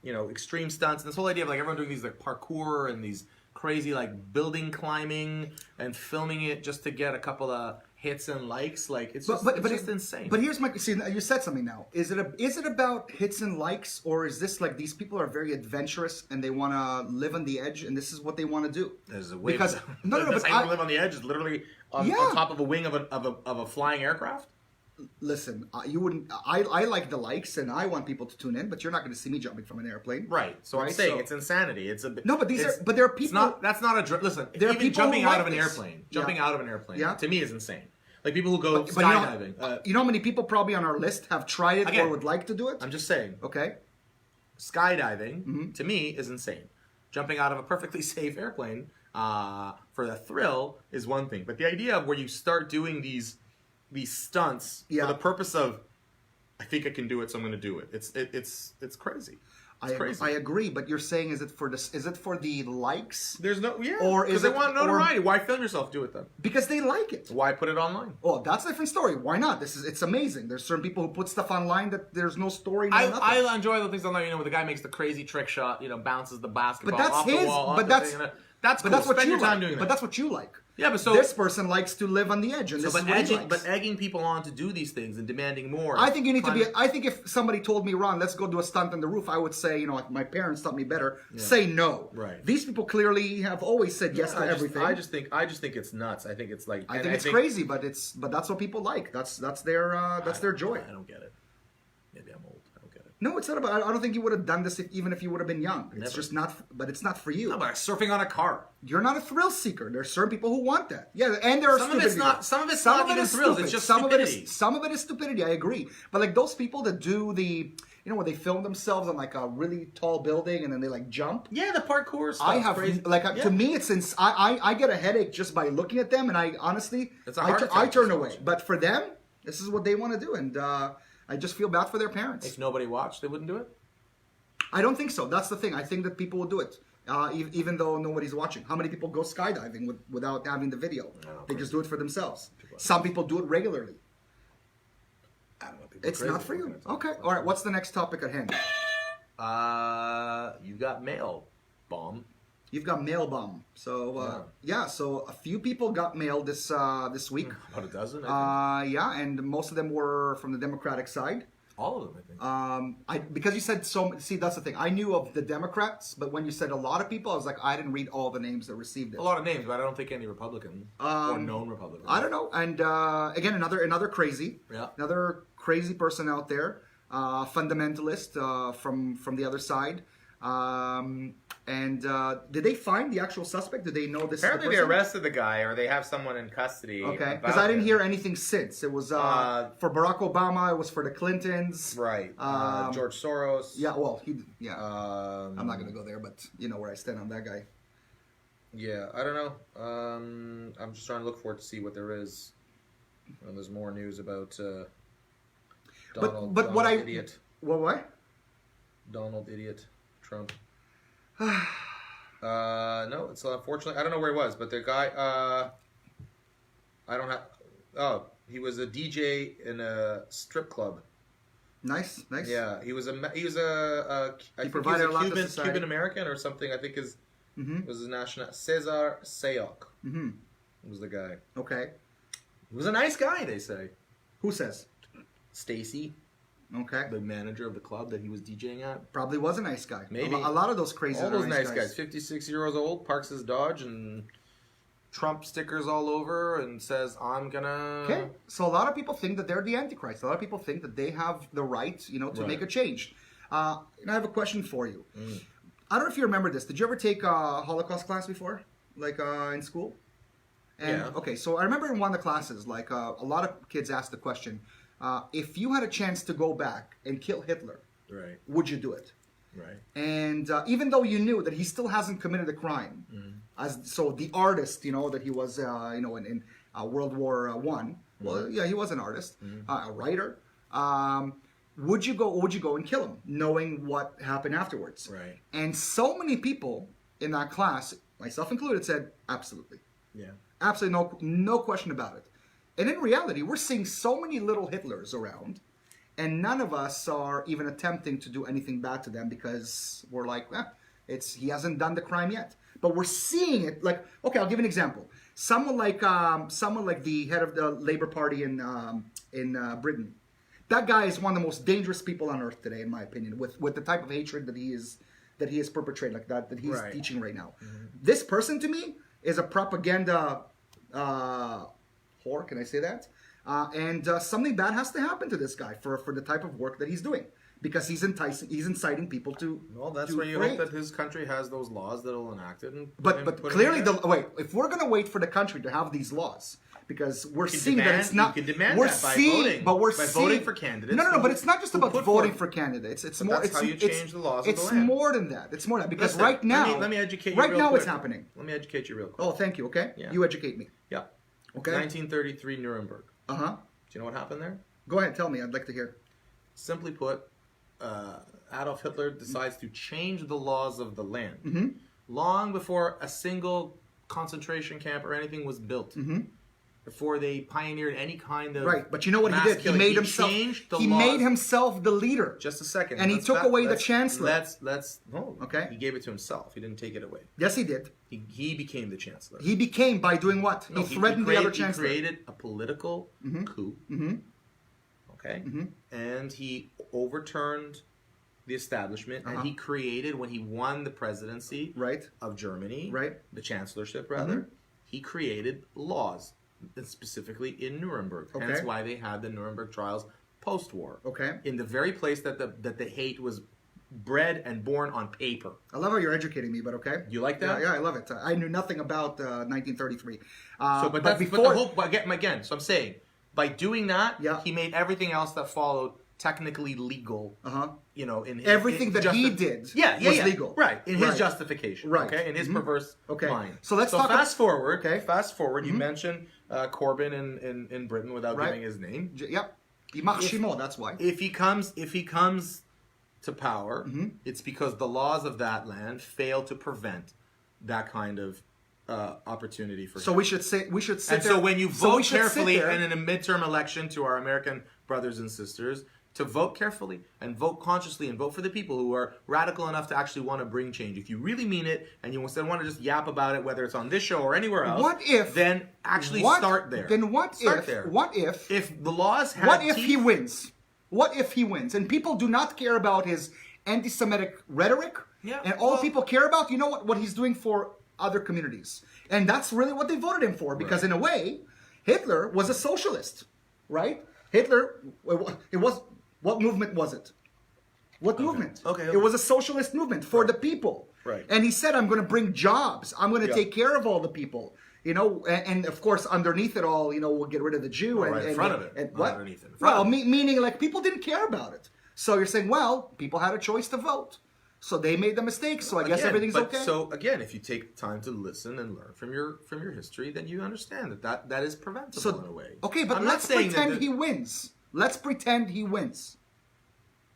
extreme stunts, and this whole idea of like everyone doing these like parkour and these crazy like building climbing and filming it just to get a couple of hits and likes, like it's just insane. But here's you said something now. Is it about hits and likes, or is this like these people are very adventurous and they want to live on the edge and this is what they want to do? There's a way because no, but I live on the edge is literally on top of a wing of a flying aircraft. Listen, you wouldn't. I like the likes, and I want people to tune in, but you're not going to see me jumping from an airplane, right? So I'm saying it's insanity. It's a no, but there are people. That's not a listen. There are even people jumping out like of an this. airplane, to me is insane. Like people who go but skydiving. You know how many people probably on our list have tried it or would like to do it? I'm just saying. Okay. Skydiving to me is insane. Jumping out of a perfectly safe airplane for the thrill is one thing, but the idea of where you start doing these stunts for the purpose of, I think I can do it, so I'm going to do it. It's crazy. It's crazy. I agree, but you're saying is it for the likes? There's no or because they want notoriety. Why film yourself? Do it then. Because they like it. Why put it online? Oh, that's a different story. Why not? It's amazing. There's certain people who put stuff online that there's no story. I enjoy the things online. Where the guy makes the crazy trick shot. Bounces the basketball off the wall. That's cool. That's what Spend you your time like. doing that. But that's what you like. Yeah, but this person likes to live on the edge, and but egging people on to do these things and demanding more. I think you need to be. I think if somebody told me, Ron, let's go do a stunt on the roof, I would say, my parents taught me better. Yeah. Say no. Right. These people clearly have always said yes to everything. I just think it's nuts. I think it's like. I think it's crazy, but that's what people like. That's their joy. I don't get it. Maybe I'm old. No, it's not about. I don't think you would have done this even if you would have been young. It's just not. But it's not for you. No, but surfing on a car. You're not a thrill seeker. There's certain people who want that. Yeah, and there are some of it's not. Some of it's not even thrills. It's just stupidity. Some of it is stupidity. I agree. But like those people that do the, where they film themselves on like a really tall building and then they like jump. Yeah, the parkour stuff. I have crazy. To me, it's I get a headache just by looking at them, and I honestly I turn away. But for them, this is what they want to do, and. I just feel bad for their parents. If nobody watched, they wouldn't do it? I don't think so. That's the thing. I think that people will do it, even though nobody's watching. How many people go skydiving without having the video? They just do it for themselves. Some people do it regularly. I don't know. It's not for you. Okay. All right. What's the next topic at hand? You got mail bomb. You've got mail bomb. So so a few people got mail this week. About a dozen. And most of them were from the Democratic side. All of them, I think. Because you said so. See, that's the thing. I knew of the Democrats, but when you said a lot of people, I was like, I didn't read all the names that received it. A lot of names, but I don't think any Republican or known Republican. I don't know. And again, another crazy, another crazy person out there, fundamentalist from the other side. Did they find the actual suspect? Did they know this? Apparently, they arrested the guy, or they have someone in custody. Okay, because I didn't hear anything since. It was for Barack Obama. It was for the Clintons. Right. George Soros. Yeah. Well, I'm not gonna go there, but you know where I stand on that guy. Yeah, I don't know. I'm just trying to look for it to see what there is. There's more news about Donald. But what idiot. What? Donald idiot Trump. No, it's unfortunately I don't know where he was, but the guy I don't have. Oh, he was a DJ in a strip club. Nice. Yeah, he was a Cuban American or something. I think was his national Cesar Sayok. Was the guy. Okay. He was a nice guy, they say. Who says? Stacy. Okay. The manager of the club that he was DJing at. Probably was a nice guy. Maybe. A lot of those crazy all those nice guys. 56 years old, parks his Dodge and Trump stickers all over and says, I'm gonna... Okay. So a lot of people think that they're the Antichrist. A lot of people think that they have the right, to make a change. And I have a question for you. I don't know if you remember this. Did you ever take a Holocaust class before? Like in school? And, yeah. Okay, so I remember in one of the classes, like a lot of kids asked the question, if you had a chance to go back and kill Hitler, right, would you do it? Right. And even though you knew that he still hasn't committed a crime, so the artist, that he was, in World War I, well, yeah, he was an artist, a writer. Would you go and kill him, knowing what happened afterwards? Right. And so many people in that class, myself included, said absolutely. Yeah. Absolutely, no question about it. And in reality, we're seeing so many little Hitlers around, and none of us are even attempting to do anything bad to them because we're like, he hasn't done the crime yet. But we're seeing it. Like, okay, I'll give an example. Someone like the head of the Labour Party in Britain. That guy is one of the most dangerous people on earth today, in my opinion, with the type of hatred that he is perpetrating, like that he's teaching right now. Mm-hmm. This person, to me, is a propaganda whore. Can I say that? And something bad has to happen to this guy for the type of work that he's doing, because he's inciting people to. Well, that's where you hope that his country has those laws that'll enact it. But clearly, if we're going to wait for the country to have these laws, because we're seeing that it's not. You can demand we're that by seeing, voting. But we're by seeing, voting for candidates. No. But it's not just about voting for candidates. It's more. That's how you change the laws of the land. It's more than that. It's more than that, because Listen, right now, let me educate you. Right real now, quick. it's happening. Let me educate you real quick. Oh, thank you. Okay, Yeah. You educate me. Yeah. Okay. 1933 Nuremberg. Uh huh. Do you know what happened there? Go ahead, tell me. I'd like to hear. Simply put, Adolf Hitler decides to change the laws of the land long before a single concentration camp or anything was built. Before they pioneered any kind of but you know what he did? He made himself. He made himself the leader. Just a second. And he took away the chancellor. Okay. He gave it to himself. He didn't take it away. Yes, he did. He became the chancellor. He became by doing what? No, he threatened the other chancellor. He created a political coup. Okay. And he overturned the establishment, and he created, when he won the presidency of Germany, the chancellorship rather, he created laws, specifically in Nuremberg. Okay. Hence why they had the Nuremberg trials post-war. Okay. In the very place that the hate was bred and born on paper. I love how you're educating me, but okay. You like that? Yeah, I love it. I knew nothing about 1933. Again, so I'm saying, by doing that, he made everything else that followed technically legal. You know, in his, everything that he did was legal. Right, in his justification. Right. Okay, in his perverse mind. So let's talk. Fast forward. Okay. Fast forward. You mentioned Corbyn in Britain without giving his name. Yep. That's why. If he comes to power, it's because the laws of that land fail to prevent that kind of opportunity for him. So we should sit there. So when you vote carefully and in a midterm election to our American brothers and sisters, to vote carefully and vote consciously and vote for the people who are radical enough to actually want to bring change. If you really mean it and you instead want to just yap about it, whether it's on this show or anywhere else, then actually start there. Then what if the laws have What if he wins? What if he wins? And people do not care about his anti-Semitic rhetoric. Yeah, and all people care about, you know what he's doing for other communities. And that's really what they voted him for. Because in a way, Hitler was a socialist. Right? Hitler, what movement was it? What movement? It was a socialist movement for the people. Right. And he said, I'm going to bring jobs. I'm going to take care of all the people. You know, and of course, underneath it all, you know, we'll get rid of the Jew. In front of it. And what? Underneath it. Meaning like people didn't care about it. So you're saying, well, people had a choice to vote. So they made the mistake. So I guess everything's okay. So again, if you take time to listen and learn from your history, then you understand that is preventable in a way. Okay, but let's pretend he wins. Let's pretend he wins.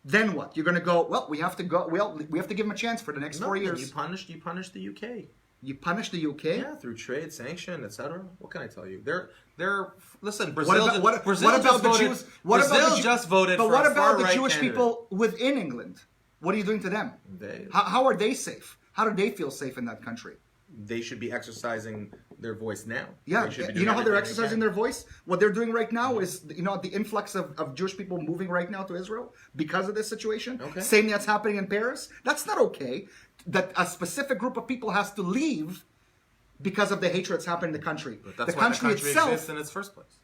Then what? You're going to go, well, we have to give him a chance for the next 4 years. You punish the UK. You punish the UK? Yeah, through trade, sanction, etc. What can I tell you? Listen, Brazil just voted. But what about the Jewish people within England? What are you doing to them? How are they safe? How do they feel safe in that country? They should be exercising their voice now. Yeah, you know how they're exercising their voice? What they're doing right now is, the influx of Jewish people moving right now to Israel because of this situation. Okay. Same that's happening in Paris. That's not okay. That a specific group of people has to leave because of the hatred that's happening in the country. But that's why the country exists in its first place.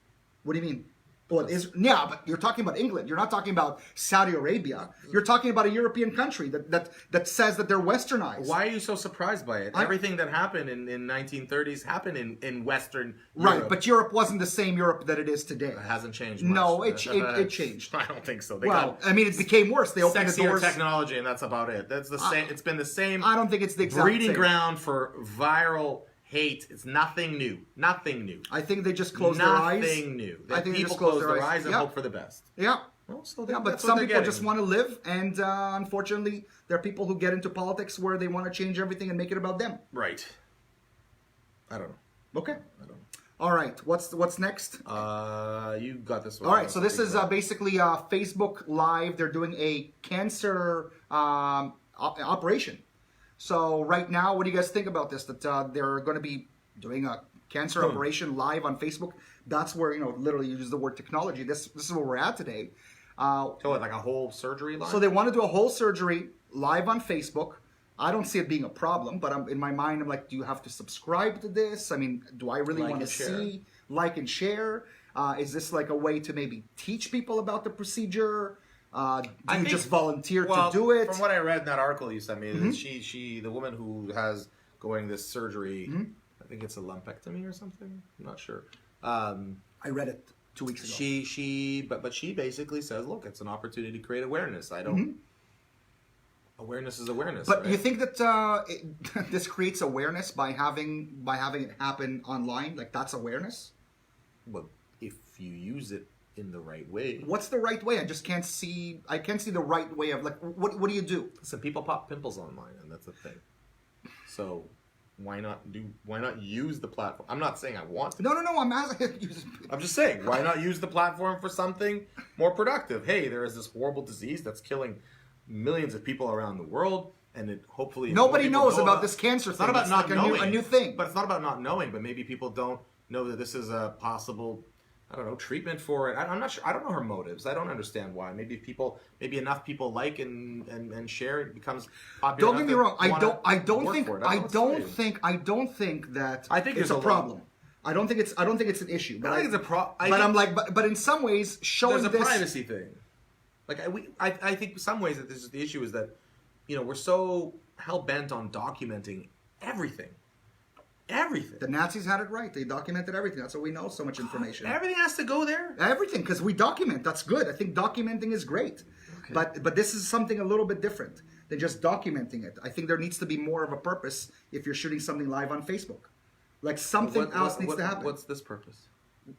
What do you mean? Well, but you're talking about England. You're not talking about Saudi Arabia. You're talking about a European country that says that they're westernized. Why are you so surprised by it? Everything that happened in 1930s happened in Western Europe. Right, but Europe wasn't the same Europe that it is today. It hasn't changed much. No, it changed. I don't think so. It became worse. They opened the doors. Technology, and that's about it. That's the same. It's been the same. I don't think it's the exact breeding same. ground for viral hate. It's nothing new. Nothing new. I think they just closed their eyes. Nothing new. I think people close their eyes and hope for the best. Yeah. Well, but some people just want to live, and unfortunately, there are people who get into politics where they want to change everything and make it about them. Right. I don't know. Okay. I don't know. All right, what's next? You got this one. All right, so this is basically Facebook Live. They're doing a cancer operation. So right now, what do you guys think about this? That they're going to be doing a cancer operation live on Facebook. That's where, literally you use the word technology. This is where we're at today. So what, like a whole surgery line? So they want to do a whole surgery live on Facebook. I don't see it being a problem, but in my mind, I'm like, do you have to subscribe to this? I mean, do I really want to see, like and share? Is this like a way to maybe teach people about the procedure? Do you just volunteer to do it? From what I read in that article you sent me, the woman who has going this surgery, I think it's a lumpectomy or something. I'm not sure. I read it 2 weeks ago. But she basically says, look, it's an opportunity to create awareness. I don't. Awareness is awareness. But right? you think that this creates awareness by having it happen online? Like that's awareness? Well, if you use it in the right way. What's the right way? I just can't see. I can't see the right way of like. What do you do? Some people pop pimples online, and that's a thing. So why not use the platform? I'm not saying I want to. No. I'm asking. I'm just saying, why not use the platform for something more productive? Hey, there is this horrible disease that's killing millions of people around the world, and it hopefully nobody knows about this cancer it's thing. Not about it's not like knowing, a new thing. But it's not about not knowing. But maybe people don't know that this is a possible, I don't know, treatment for it. I'm not sure. I don't know her motives. I don't understand why. Maybe enough people like and share it becomes popular. Don't get me wrong. I don't think that it's a problem. I don't think it's an issue. But I think it's a problem. But in some ways, showing there's a privacy thing. Like I think some ways that this is the issue is that, we're so hell bent on documenting everything. Everything. The Nazis had it right. They documented everything. That's how we know so much information. Everything has to go there. Everything, because we document. That's good. I think documenting is great. Okay. But this is something a little bit different than just documenting it. I think there needs to be more of a purpose if you're shooting something live on Facebook. Like something else needs to happen. What's this purpose?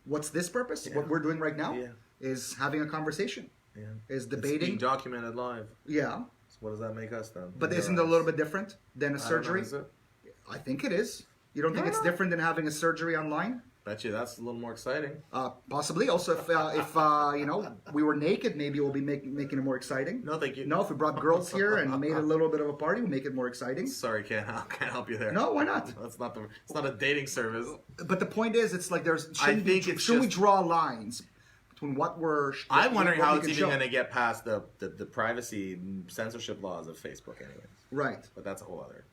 What's this purpose? Yeah. What we're doing right now is having a conversation. Yeah. Is debating. It's being documented live. Yeah. So what does that make us then? But isn't it a little bit different than a surgery? Is it? I think it is. You don't think it's different than having a surgery online? Bet you that's a little more exciting. Possibly. Also, if we were naked, maybe we'll be making it more exciting. No, thank you. No, if we brought girls here and made a little bit of a party, we'll make it more exciting. Sorry, can't help you there. No, why not? It's not a dating service. But the point is, it's like shouldn't we draw lines between what we're? I'm wondering how it's even going to get past the privacy and censorship laws of Facebook, anyways. Right. But that's a whole other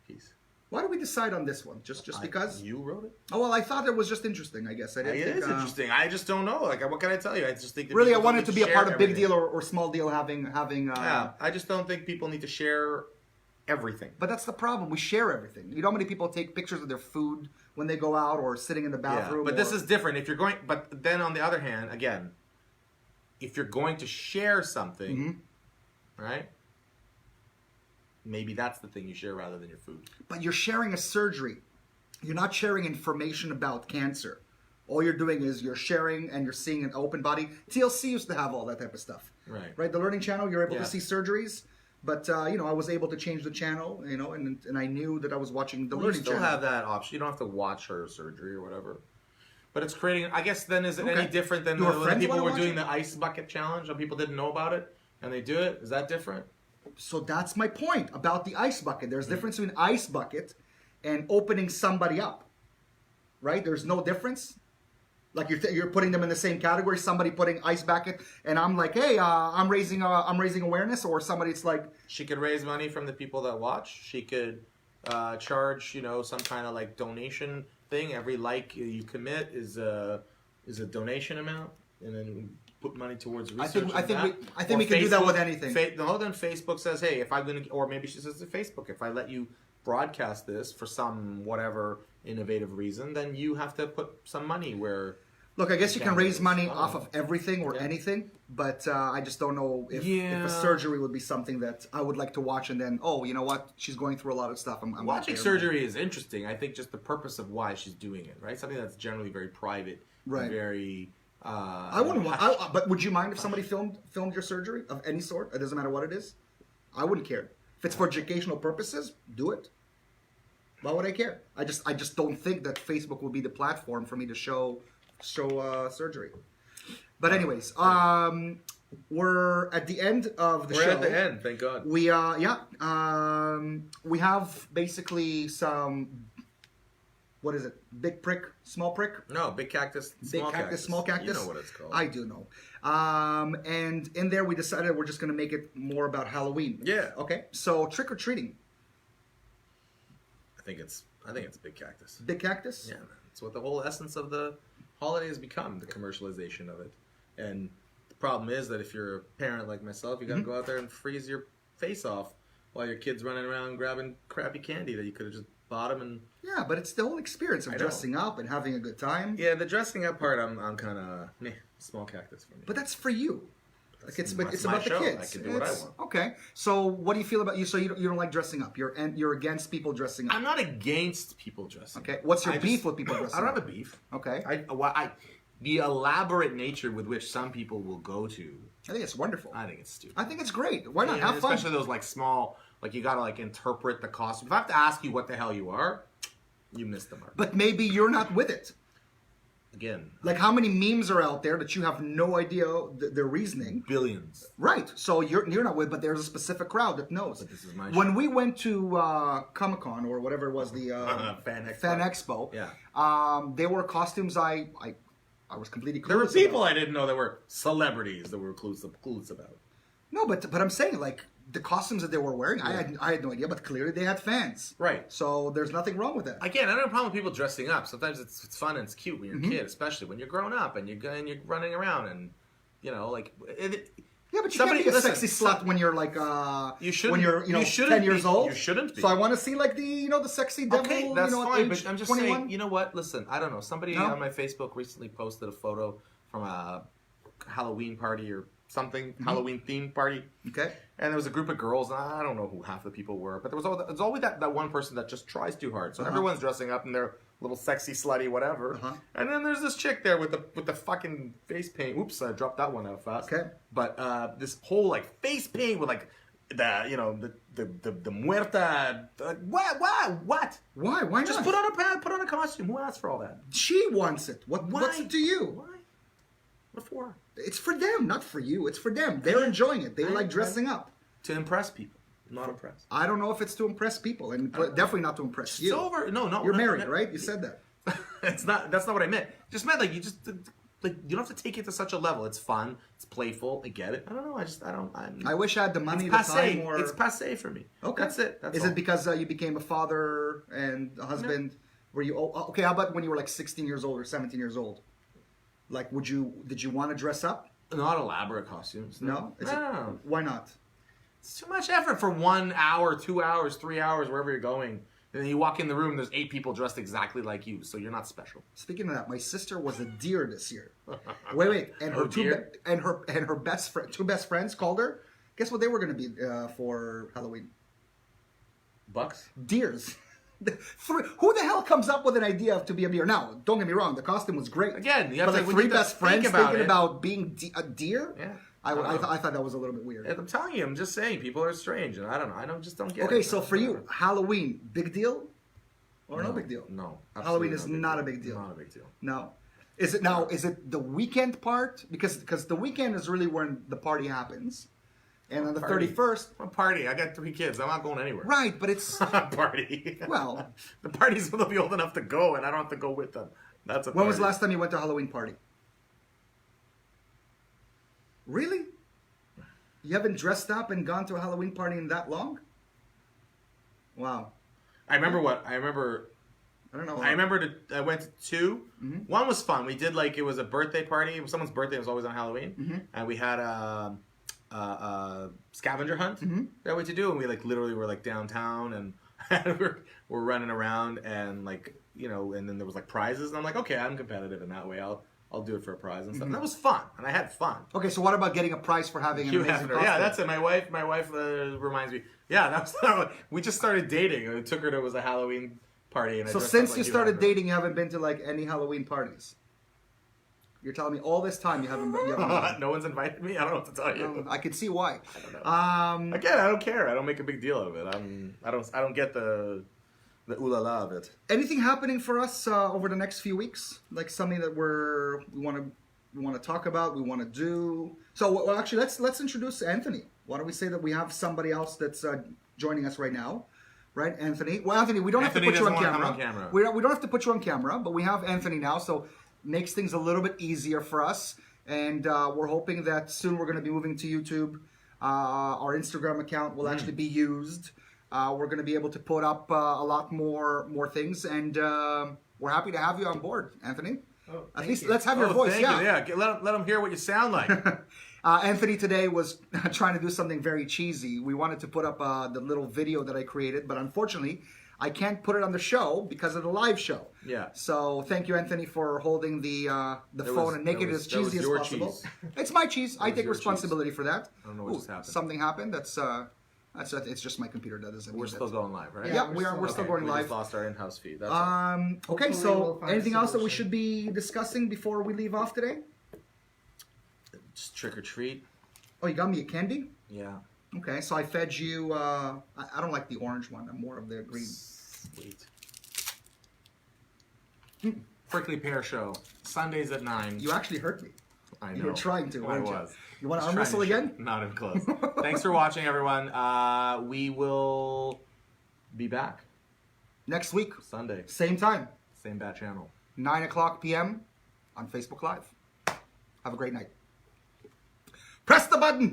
piece. Why did we decide on this one? Just because? You wrote it? Oh, well, I thought it was just interesting, I guess. It is interesting. I just don't know. Like, what can I tell you? I just think that really, I wanted to be a part of big deal or small deal having. Yeah, I just don't think people need to share everything. But that's the problem. We share everything. You know how many people take pictures of their food when they go out or sitting in the bathroom? Yeah, but this is different. If you're going, but then on the other hand, again, if you're going to share something, right? Maybe that's the thing you share rather than your food. But you're sharing a surgery. You're not sharing information about cancer. All you're doing is you're sharing and you're seeing an open body. TLC used to have all that type of stuff. Right? The Learning Channel, you're able to see surgeries. But, I was able to change the channel, and I knew that I was watching the Learning Channel. You still have that option. You don't have to watch her surgery or whatever. But it's creating, I guess then is it any different than when people were doing the ice bucket challenge and people didn't know about it and they do it? Is that different? So that's my point about the ice bucket. There's a difference between ice bucket and opening somebody up, right? There's no difference. Like you're putting them in the same category. Somebody putting ice bucket, and I'm like, hey, I'm raising awareness, or somebody's like, she could raise money from the people that watch. She could charge, some kind of like donation thing. Every like you commit is a donation amount, and then put money towards research. I think we can do that with anything. Then Facebook says, hey, if I'm going to, or maybe she says to Facebook, if I let you broadcast this for some whatever innovative reason, then you have to put some money where. Look, I guess you can raise money off of everything or anything, but I just don't know if a surgery would be something that I would like to watch and then, oh, you know what? She's going through a lot of stuff. I'm watching surgery is interesting. I think just the purpose of why she's doing it, right? Something that's generally very private, very. I wouldn't want. But would you mind if somebody filmed your surgery of any sort? It doesn't matter what it is. I wouldn't care. If it's for educational purposes, do it. Why would I care? I just don't think that Facebook will be the platform for me to show surgery. But anyways, we're at the end of the show. We're at the end, thank God. We we have basically some, what is it? Big prick, small prick? No, big cactus, small cactus. Small cactus. You know what it's called. I do know. And in there we decided we're just going to make it more about Halloween. Yeah. Okay. So trick or treating. I think it's big cactus. Big cactus? Yeah, man. It's what the whole essence of the holiday has become, the commercialization of it. And the problem is that if you're a parent like myself, you got to go out there and freeze your face off while your kid's running around grabbing crappy candy that you could have just bought them and... Yeah, but it's the whole experience of dressing up and having a good time. Yeah, the dressing up part, I'm kind of small cactus for me. But that's for you. Like it's about show. the kids. I can do what I want. Okay. So what do you feel about you? So you don't like dressing up. You're against people dressing up. I'm not against people dressing. Okay. What's your beef with people dressing up? I don't have a beef. Okay. The elaborate nature with which some people will go to. I think it's wonderful. I think it's stupid. I think it's great. Why not have fun? Especially those like small, like you gotta like interpret the costume. If I have to ask you what the hell you are, you missed the mark. But maybe you're not with it. Again, like how many memes are out there that you have no idea their reasoning? Billions. Right. So you're not with, but there's a specific crowd that knows. But this is my when we went to Comic-Con or whatever it was, the Fan Expo. Yeah. There were costumes I was completely clueless There were people about. I didn't know that were celebrities that were clueless about. No, but I'm saying like the costumes that they were wearing, I had no idea, but clearly they had fans. Right. So there's nothing wrong with that. Again, I don't have a problem with people dressing up. Sometimes it's fun and it's cute when you're a kid, especially when you're grown up and you're running around and like. Yeah, but you can't be a sexy slut when you're like you shouldn't, when you're 10 years old. You shouldn't be. So I want to see like the the sexy devil. Okay, that's fine. But I'm just 21. saying. You know what? Listen, I don't know. Somebody on my Facebook recently posted a photo from a Halloween party or something, Halloween themed party. Okay. And there was a group of girls, and I don't know who half the people were, but there was always that one person that just tries too hard. So everyone's dressing up in their little sexy, slutty, whatever. And then there's this chick there with the fucking face paint. Oops, I dropped that one out fast. Okay. But this whole like face paint with like the muerta. What? Why? Why not? Just put on a costume. Who asked for all that? She wants it. What's it to you? Why? What for? It's for them, not for you. It's for them. They're enjoying it. They like dressing up. To impress people. Not impressed. I don't know if it's to impress people, and definitely not to impress you. It's over. No. You're married, right? You said that. It's not. That's not what I meant. Just meant like you don't have to take it to such a level. It's fun. It's playful. I get it. I don't know. I wish I had the money, it's the passe. time, or It's passe for me. Okay, that's it. Is it because you became a father and a husband? No. Were you okay? How about when you were like 16 years old or 17 years old? Like, did you want to dress up? Not elaborate costumes. No. No. Why not? It's too much effort for 1 hour, 2 hours, 3 hours, wherever you're going. And then you walk in the room, there's 8 people dressed exactly like you, so you're not special. Speaking of that, my sister was a deer this year. Wait, and her two best friends called her. Guess what they were going to be for Halloween? Bucks? Deers. Who the hell comes up with an idea to be a deer? Now, don't get me wrong, the costume was great. Again, you have but like to, 3 best friends thinking about being a deer? Yeah. I thought that was a little bit weird. I'm telling you, I'm just saying, people are strange, and I don't know. I just don't get it. Okay, so for you, Halloween, big deal? Or no big deal? No. Halloween is not a big deal. Not a big deal. No. Is it the weekend part? Because the weekend is really when the party happens. And on the 31st... What party? I got 3 kids. I'm not going anywhere. Right, but it's... Party. Well... The parties will be old enough to go, and I don't have to go with them. That's a party. When was the last time you went to a Halloween party? Really? You haven't dressed up and gone to a Halloween party in that long? Wow. I don't know. I went to 2. Mm-hmm. One was fun. We did it was a birthday party. It was someone's birthday. It was always on Halloween. Mm-hmm. And we had a scavenger hunt that we had to do. And we literally were downtown and we're running around and and then there was prizes. And I'm like, okay, I'm competitive in that way. I'll do it for a prize and stuff. And that was fun, and I had fun. Okay, so what about getting a prize for having an amazing costume? Yeah, that's it. My wife reminds me. Yeah, we just started dating. I took her to a Halloween party. And so since you started dating, you haven't been to any Halloween parties? You're telling me all this time you haven't been? No one's invited me? I don't know what to tell you. I can see why. I don't know. Again, I don't care. I don't make a big deal of it. I don't get the the ooh la la of it. Anything happening for us over the next few weeks? Like something that we want to talk about, we want to do. So well, actually, let's introduce Anthony. Why don't we say that we have somebody else that's joining us right now, right? Anthony. Well, Anthony, we don't have to put you on camera. We don't have to put you on camera, but we have Anthony now, so makes things a little bit easier for us. And we're hoping that soon we're going to be moving to YouTube. Our Instagram account will actually be used. We're going to be able to put up a lot more things, and we're happy to have you on board, Anthony. Oh, At least let's have your voice. Thank you. Yeah, let them hear what you sound like. Anthony today was trying to do something very cheesy. We wanted to put up the little video that I created, but unfortunately, I can't put it on the show because of the live show. Yeah. So thank you, Anthony, for holding the phone and making it as cheesy as possible. Cheese. It's my cheese. I take responsibility for that. I don't know what just happened. Something happened. It's just my computer that doesn't. We're still going live, right? Yeah, we're still going live. We just lost our in-house feed. That's okay, Hopefully so we'll find anything a else that we solution. should be discussing before we leave off today? just trick or treat. Oh, you got me a candy? Yeah. Okay, so I fed you. I don't like the orange one. I'm more of the green. Sweet. Prickly Pear Show, Sundays at 9. You actually hurt me. I know. You were trying to. I weren't you? was. You want to arm Trying wrestle to again? Not even close. Thanks for watching, everyone. We will be back Next week, Sunday, same time, same bat channel. 9:00 p.m. on Facebook Live. Have a great night. Press the button.